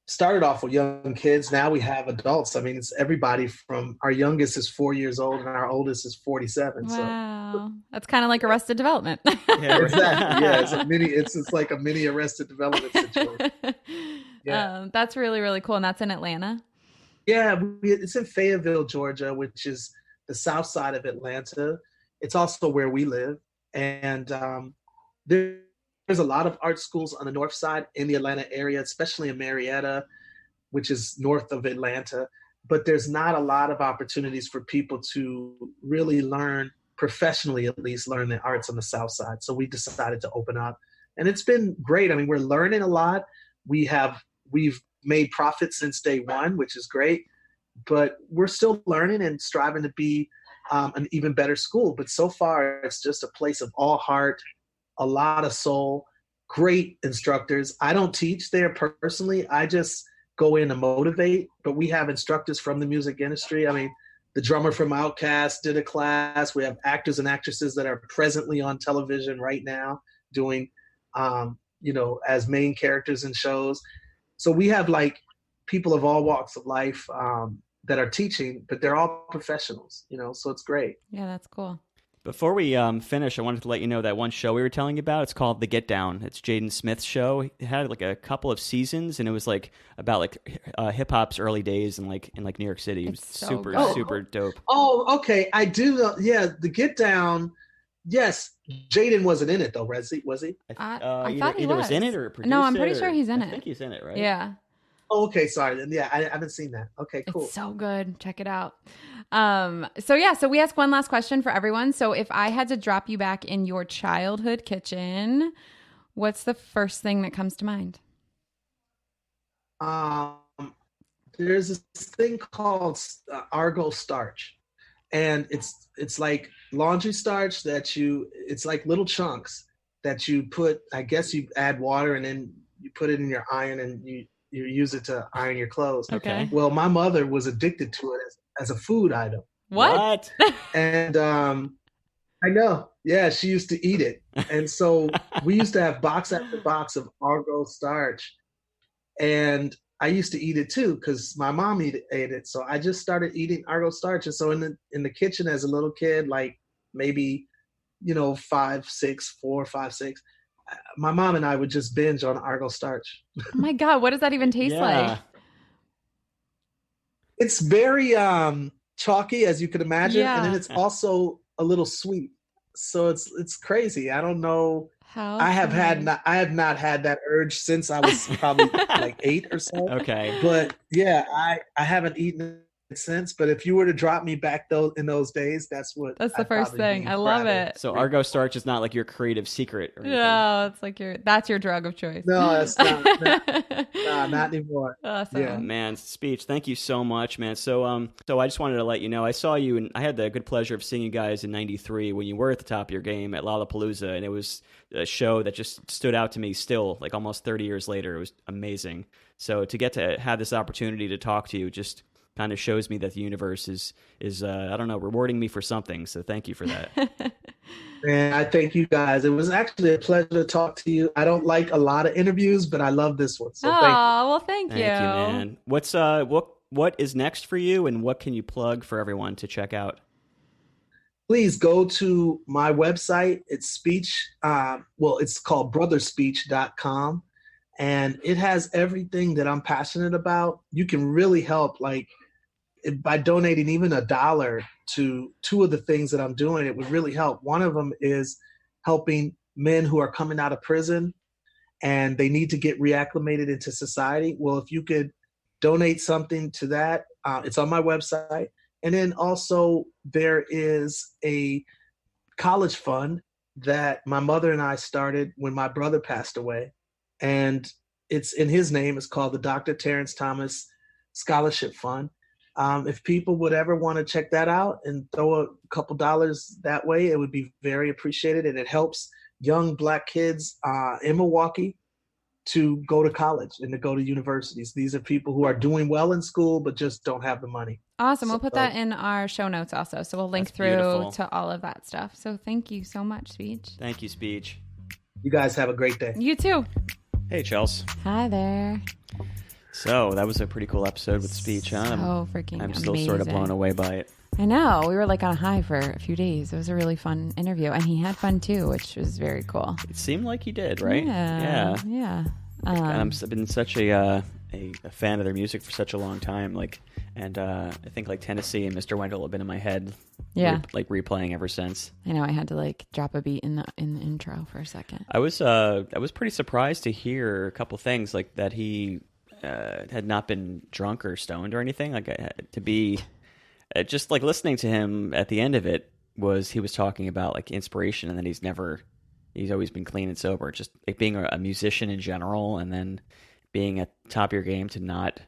started off with young kids. Now we have adults. I mean, it's everybody from our youngest is 4 years old and our oldest is 47. Wow. That's kind of like Arrested Development. Yeah, exactly. Yeah, it's like a mini Arrested Development situation. Yeah. That's really, really cool. And that's in Atlanta? Yeah, it's in Fayetteville, Georgia, which is the south side of Atlanta. It's also where we live. And there's a lot of art schools on the north side in the Atlanta area, especially in Marietta, which is north of Atlanta. But there's not a lot of opportunities for people to really learn, professionally at least, learn the arts on the south side. So we decided to open up. And it's been great. I mean, we're learning a lot. We've made profit since day one, which is great. But we're still learning and striving to be an even better school. But so far, it's just a place of all heart, a lot of soul, great instructors. I don't teach there personally. I just go in to motivate, but we have instructors from the music industry. I mean, the drummer from Outkast did a class. We have actors and actresses that are presently on television right now doing, as main characters in shows. So we have like people of all walks of life that are teaching, but they're all professionals, so it's great. Yeah, that's cool. Before we finish, I wanted to let you know that one show we were telling you about, it's called The Get Down. It's Jaden Smith's show. It had like a couple of seasons, and it was like about like hip hop's early days in New York City. It was super dope. Oh, okay. I do know. Yeah, The Get Down. Yes, Jaden wasn't in it though, was he? I thought he was in it or produced. No, I'm pretty sure he's in it. I think he's in it, right? Yeah. Oh, okay, sorry. Then yeah, I haven't seen that. Okay, cool. It's so good. Check it out. So we ask one last question for everyone. So if I had to drop you back in your childhood kitchen, what's the first thing that comes to mind? There's this thing called Argo starch, and it's like laundry starch it's like little chunks that you put. I guess you add water and then you put it in your iron and you use it to iron your clothes. Okay. Well, my mother was addicted to it as a food item. What? And I know. Yeah, she used to eat it. And so we used to have box after box of Argo starch. And I used to eat it too because my mom ate it. So I just started eating Argo starch. And so in the kitchen as a little kid, like maybe, 4, 5, 6, my mom and I would just binge on Argo starch. Oh my God, what does that even taste like? It's very chalky, as you could imagine, and then it's also a little sweet. So it's crazy. I don't know. I have not had that urge since I was probably like 8 or so. Okay. But yeah, I haven't eaten it since. But if you were to drop me back in those days, that's the first thing. I love it. So Argo starch is not like your creative secret or anything. No, it's like that's your drug of choice. No, that's not. Not anymore. Awesome. Yeah. Man, Speech, thank you so much, man. So I just wanted to let you know, I saw you and I had the good pleasure of seeing you guys in '93 when you were at the top of your game at Lollapalooza, and it was a show that just stood out to me still, like almost 30 years later. It was amazing. So to get to have this opportunity to talk to you just kind of shows me that the universe is I don't know, rewarding me for something. So thank you for that. Man, I thank you guys. It was actually a pleasure to talk to you. I don't like a lot of interviews, but I love this one. So thank you, man. What's what is next for you, and what can you plug for everyone to check out? Please go to my website. It's speech. It's called brotherspeech.com. And it has everything that I'm passionate about. You can really help, by donating even $1 to 2 of the things that I'm doing. It would really help. One of them is helping men who are coming out of prison and they need to get reacclimated into society. Well, if you could donate something to that, it's on my website. And then also there is a college fund that my mother and I started when my brother passed away. And it's in his name. It's called the Dr. Terrence Thomas Scholarship Fund. If people would ever want to check that out and throw a couple dollars that way, it would be very appreciated. And it helps young Black kids in Milwaukee to go to college and to go to universities. These are people who are doing well in school, but just don't have the money. Awesome. We'll put that in our show notes also. So we'll link through beautiful. to all of that stuff. So thank you so much, Speech. Thank you, Speech. You guys have a great day. You too. Hey, Chels. Hi there. So that was a pretty cool episode with Speech, huh? So freaking I'm still amazing. sort of blown away by it. I know. We were like on a high for a few days. It was a really fun interview. And he had fun too, which was very cool. It seemed like he did, right? Yeah. I've been such a fan of their music for such a long time. And I think like Tennessee and Mr. Wendell have been in my head. Yeah. Replaying ever since. I know. I had to like drop a beat in the intro for a second. I was pretty surprised to hear a couple things like that he had not been drunk or stoned or anything. Like to be just like listening to him at the end of it he was talking about like inspiration, and then he's always been clean and sober. Just like being a musician in general, and then being at top of your game to not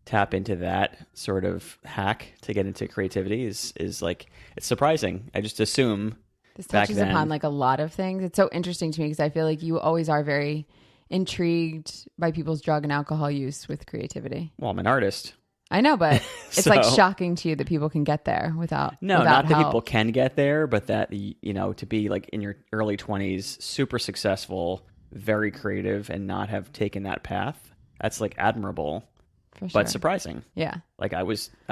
tap into that sort of hack to get into creativity is like, it's surprising. I just assume this touches upon like a lot of things. It's so interesting to me because I feel like you always are very intrigued by people's drug and alcohol use with creativity. Well, I'm an artist. I know, but it's like shocking to you that people can get there without not help. That people can get there, but that, you know, to be like in your early 20s, super successful, very creative, and not have taken that path. That's like admirable, For sure. but surprising. Yeah. Like I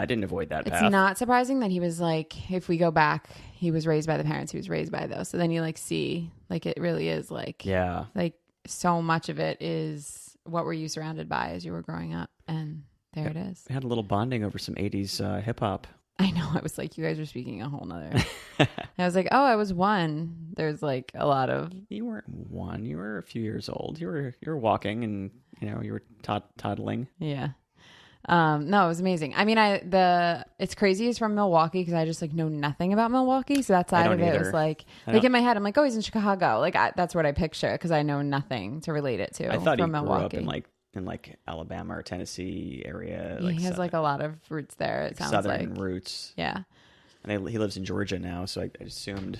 didn't avoid that path. It's not surprising that he was like, if we go back, he was raised by the parents he was raised by those. So then you like see, like it really is like, yeah, like so much of it is what were you surrounded by as you were growing up, and there it is. We had a little bonding over some 80s hip hop. I know. I was like, you guys were speaking a whole nother. I was like, oh, I was one. There's like a lot of. You weren't one. You were a few years old. You were walking, and you were toddling. Yeah. No, it was amazing. I mean, it's crazy. He's from Milwaukee because I just like know nothing about Milwaukee. So that side of it was like in my head, I'm like, oh, he's in Chicago. Like that's what I picture because I know nothing to relate it to. I thought from he grew Milwaukee. up in like Alabama or Tennessee area. Yeah, he has like a lot of roots there. It sounds southern like roots. Yeah. And he lives in Georgia now, so I assumed.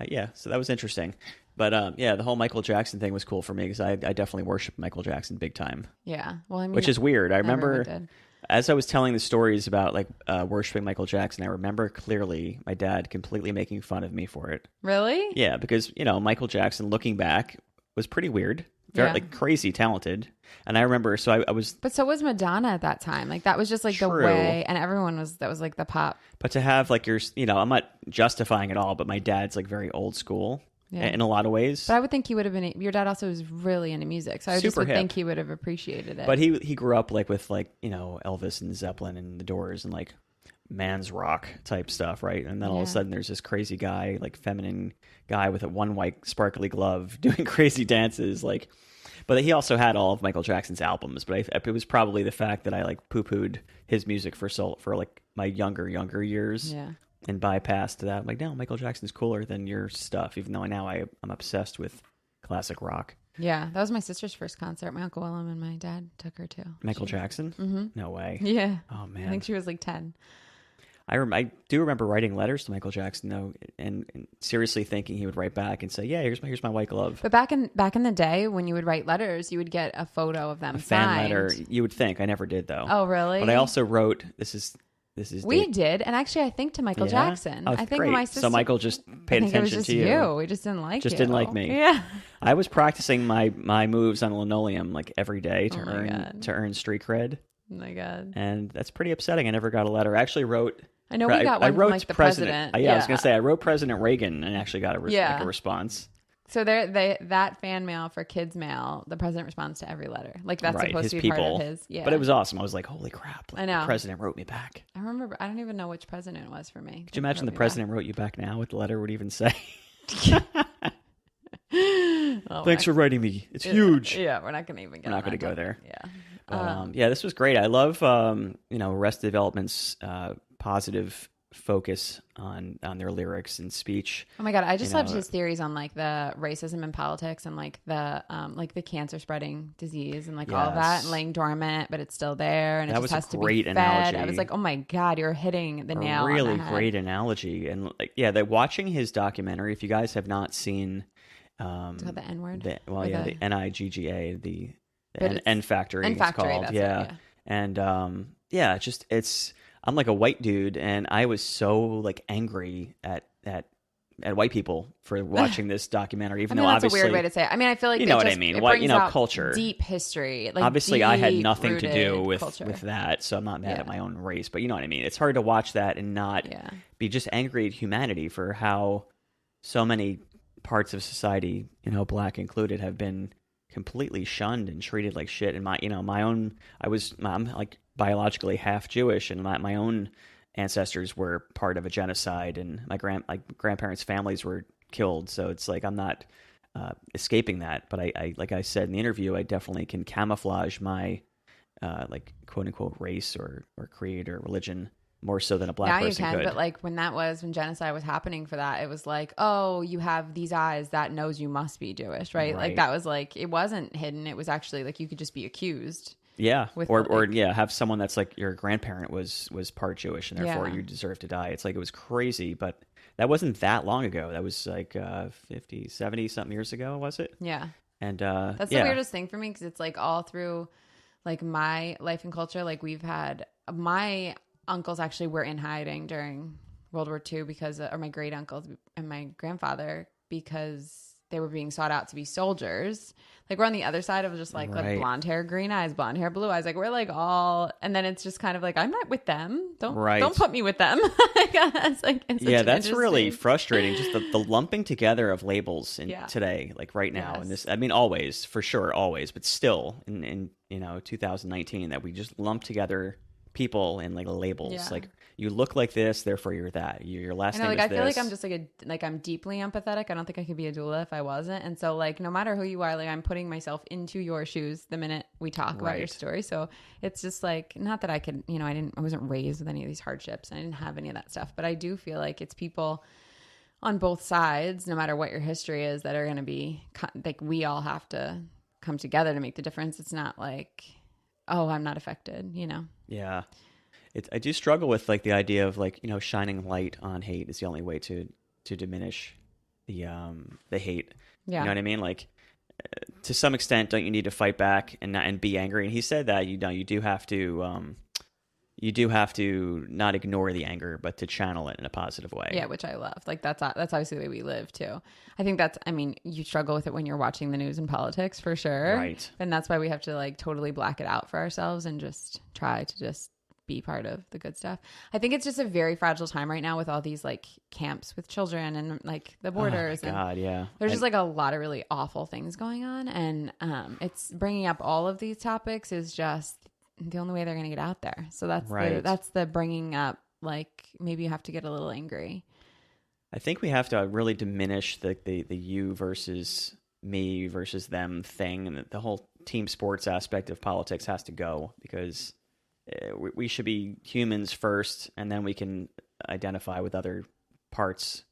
Yeah, so that was interesting. But yeah, the whole Michael Jackson thing was cool for me because I definitely worship Michael Jackson big time. Yeah, well, I mean, which is weird. I remember as I was telling the stories about like worshiping Michael Jackson, I remember clearly my dad completely making fun of me for it. Really? Yeah, because Michael Jackson, looking back, was pretty weird, very like crazy talented. And I remember, so I was. But so was Madonna at that time. Like that was just like the way, and everyone that was like the pop. But to have like I'm not justifying it all, but my dad's like very old school. Yeah. In a lot of ways. But I would think he would have been, your dad also was really into music. So I just would think he would have appreciated it. But he grew up like with like, Elvis and Zeppelin and the Doors and like man's rock type stuff, right? And then all of a sudden there's this crazy guy, like feminine guy with a one white sparkly glove doing crazy dances. Like, but he also had all of Michael Jackson's albums. But it was probably the fact that I like poo-pooed his music for like my younger years. Yeah. And bypassed that. I'm like, no, Michael Jackson's cooler than your stuff, even though now I'm obsessed with classic rock. Yeah, that was my sister's first concert. My Uncle Willem and my dad took her to. Michael Jackson? Mm-hmm. No way. Yeah. Oh, man. I think she was like 10. I do remember writing letters to Michael Jackson, though, and seriously thinking he would write back and say, yeah, here's my white glove. But back in the day, when you would write letters, you would get a photo of them fan signed. letter. You would think. I never did, though. Oh, really? But I also wrote, we did, and actually, I think to Michael Jackson. Oh, I think great. my sister. So Michael just paid attention to you. We just didn't like just didn't like me. Yeah. I was practicing my moves on linoleum like every day to earn street cred. Oh my god! And that's pretty upsetting. I never got a letter. I actually wrote. I know we got one from like the president. Yeah, I was gonna say I wrote President Reagan and actually got a response. So that fan mail for kids mail, the president responds to every letter. Like that's supposed to be part of his. Yeah. But it was awesome. I was like, holy crap! Like, I know. The president wrote me back. I remember. I don't even know which president it was for me. Could you imagine the president wrote you back now? What the letter would even say? Thanks for writing me. It's huge. Yeah, we're not going to even. We're not going to go there. Yeah. But, yeah, this was great. I love Arrested Development's positive focus on their lyrics and speech. Oh my god, I just loved his theories on like the racism in politics and like the cancer spreading disease and like all of that and laying dormant, but it's still there and it just has to be fed. Analogy. I was like, oh my god, you're hitting the nail. Really on the head. Great analogy. And like, watching his documentary. If you guys have not seen, it's called the N-word. the NIGGA, the N Factory. N Factory, it's called. that's Yeah. it, yeah. And I'm like a white dude, and I was so like angry at white people for watching this documentary, even though that's obviously a weird way to say it. I mean, I feel like you know what I mean. White, culture, deep history. Like obviously, I had nothing to do with culture. that, so I'm not mad at my own race. But you know what I mean. It's hard to watch that and not be just angry at humanity for how so many parts of society, black included, have been completely shunned and treated like shit. And I'm like biologically half Jewish, and my own ancestors were part of a genocide, and my grandparents' families were killed. So it's like I'm not escaping that. But I like I said in the interview, I definitely can camouflage my like quote unquote race or creed or religion more so than a black person now you can could. But like when genocide was happening for that, it was like, oh, you have these eyes, that knows you must be Jewish, right? Like that was like, it wasn't hidden, it was actually like you could just be accused. Yeah, or have someone that's like your grandparent was part Jewish and therefore you deserve to die. It's like it was crazy, but that wasn't that long ago. That was like 50, 70 something years ago, was it? Yeah. And that's the weirdest thing for me, because it's like all through like my life and culture, like we've had my uncles actually were in hiding during World War II or my great uncles and my grandfather, because they were being sought out to be soldiers. Like we're on the other side of just like blonde hair, green eyes, blonde hair, blue eyes. Like we're like all, and then it's just kind of like, I'm not with them. Don't put me with them. That's really frustrating. Just the lumping together of labels today, like right now. And this, I mean, always, for sure, always, but still in 2019, that we just lump together people in like labels. Like you look like this, therefore you're that. Your last name is this. I feel like I'm just like I'm deeply empathetic. I don't think I could be a doula if I wasn't. And so like no matter who you are, like I'm putting myself into your shoes the minute we talk about your story. So it's just like, not that I could, I wasn't raised with any of these hardships. I didn't have any of that stuff. But I do feel like it's people on both sides, no matter what your history is, that are going to be like, we all have to come together to make the difference. It's not like, oh, I'm not affected, Yeah. I do struggle with like the idea of like, shining light on hate is the only way to diminish the hate. Yeah. You know what I mean? Like to some extent, don't you need to fight back and be angry? And he said that you do have to not ignore the anger, but to channel it in a positive way. Yeah, which I love. Like that's obviously the way we live too. I think you struggle with it when you're watching the news and politics for sure. Right. And that's why we have to like totally black it out for ourselves and just try to just be part of the good stuff. I think it's just a very fragile time right now with all these like camps with children and like the borders. Oh my God, yeah. There's just like a lot of really awful things going on. And it's bringing up all of these topics is just the only way they're going to get out there. So that's the bringing up, like maybe you have to get a little angry. I think we have to really diminish the you versus me versus them thing, and the whole team sports aspect of politics has to go, because we should be humans first, and then we can identify with other parts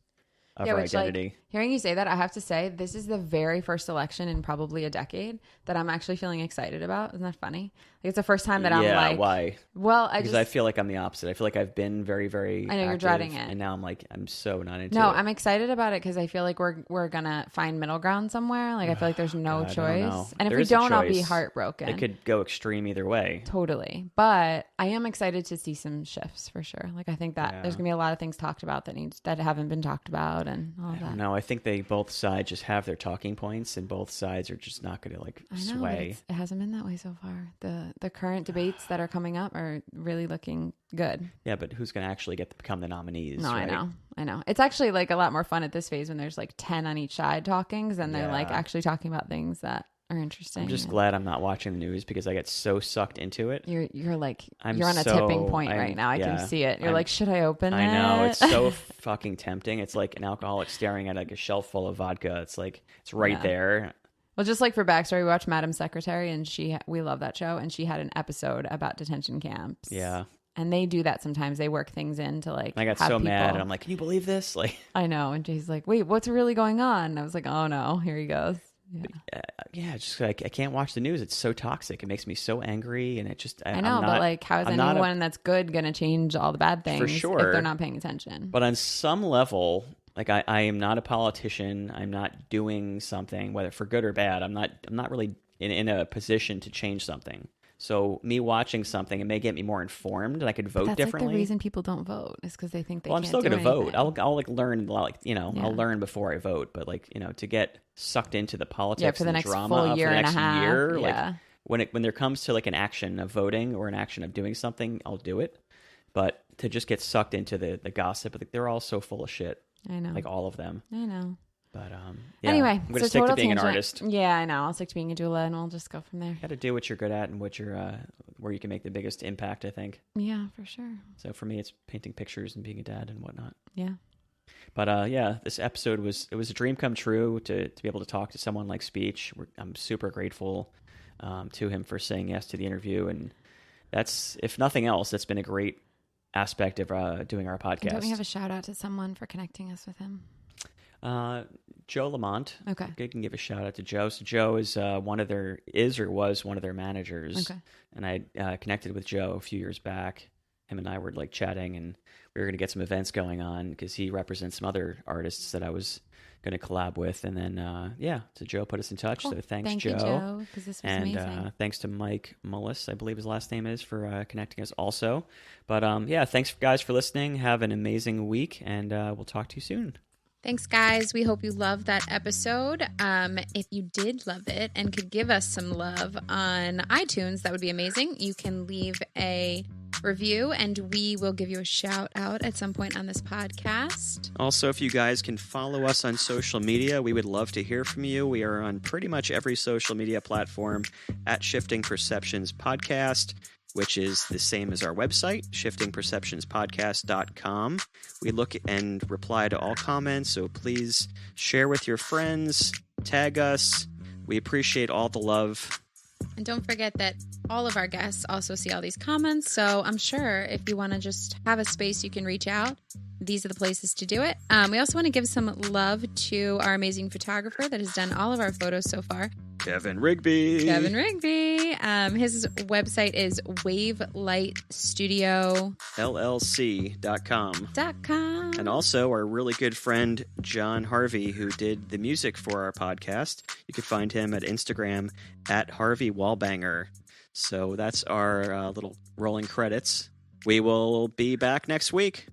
of our identity. Like, hearing you say that, I have to say this is the very first election in probably a decade that I'm actually feeling excited about. Isn't that funny? Like it's the first time that I'm like, why? Well, because I feel like I'm the opposite. I feel like I've been very, very I know you're dreading it, and now I'm like, I'm so not into it. No, I'm excited about it because I feel like we're gonna find middle ground somewhere. Like I feel like there's no choice, and if we don't, I'll be heartbroken. It could go extreme either way. Totally, but I am excited to see some shifts for sure. Like I think that there's gonna be a lot of things talked about that haven't been talked about, and all that. No, I think both sides just have their talking points, and both sides are just not going to like sway. It hasn't been that way so far. The current debates that are coming up are really looking good. Yeah, but who's going to actually get to become the nominees? No, right? I know. It's actually like a lot more fun at this phase when there's like 10 on each side talking, because then they're like actually talking about things that are interesting. I'm just glad I'm not watching the news because I get so sucked into it. You're like you're on a tipping point right now. I can see it. You're like, should I open it? I know, it's so fucking tempting. It's like an alcoholic staring at like a shelf full of vodka. It's like it's right there. Well, just like for backstory, we watched Madam Secretary, and we love that show, and she had an episode about detention camps. Yeah. And they do that sometimes. They work things into like. I got so mad, and I'm like, "Can you believe this?" Like, I know, and Jay's like, "Wait, what's really going on?" And I was like, "Oh no, here he goes." Yeah, just like I can't watch the news. It's so toxic. It makes me so angry, and it just I know, but like, how is anyone that's good going to change all the bad things for sure if they're not paying attention? But on some level, like I am not a politician. I'm not doing something, whether for good or bad. I'm not really in a position to change something. So me watching something, it may get me more informed, and I could vote That's differently. like the reason people don't vote is because they think they Well, I'm can't still do going to vote. anything. I'll like learn, like, Yeah. I'll learn before I vote. But like, to get sucked into the politics for the and next drama full of year the and a next half, year, yeah. like when there comes to like an action of voting or an action of doing something, I'll do it. But to just get sucked into the gossip, like, they're all so full of shit. I know. Like all of them. I know. But anyway, I'm going to so stick to total being an tangent. artist. Yeah, I know. I'll stick to being a doula, and we'll just go from there. Got to do what you're good at and what you're where you can make the biggest impact, I think. Yeah, for sure. So for me, it's painting pictures and being a dad and whatnot. Yeah. But this episode was a dream come true to be able to talk to someone like Speech. I'm super grateful to him for saying yes to the interview, and that's, if nothing else, that's been a great aspect of doing our podcast. And don't we have a shout out to someone for connecting us with him? Joe Lamont. Okay. I can give a shout out to Joe. So Joe is was one of their managers. Okay. And I connected with Joe a few years back. Him and I were like chatting, and we were going to get some events going on because he represents some other artists that I was going to collab with. And then, so Joe put us in touch. Cool. So thanks, Thank Joe. you, Joe, because this was amazing. Thanks to Mike Mullis, I believe his last name is, for connecting us also. But thanks guys for listening. Have an amazing week, and we'll talk to you soon. Thanks, guys. We hope you loved that episode. If you did love it and could give us some love on iTunes, that would be amazing. You can leave a review, and we will give you a shout out at some point on this podcast. Also, if you guys can follow us on social media, we would love to hear from you. We are on pretty much every social media platform at Shifting Perceptions Podcast, which is the same as our website, shiftingperceptionspodcast.com. We look and reply to all comments, so please share with your friends, tag us. We appreciate all the love. And don't forget that all of our guests also see all these comments, so I'm sure if you want to just have a space you can reach out, these are the places to do it. We also want to give some love to our amazing photographer that has done all of our photos so far, Kevin Rigby. His website is wavelightstudio.com. And also our really good friend John Harvey, who did the music for our podcast. You can find him at Instagram at Harvey Wallbanger. So that's our little rolling credits. We will be back next week.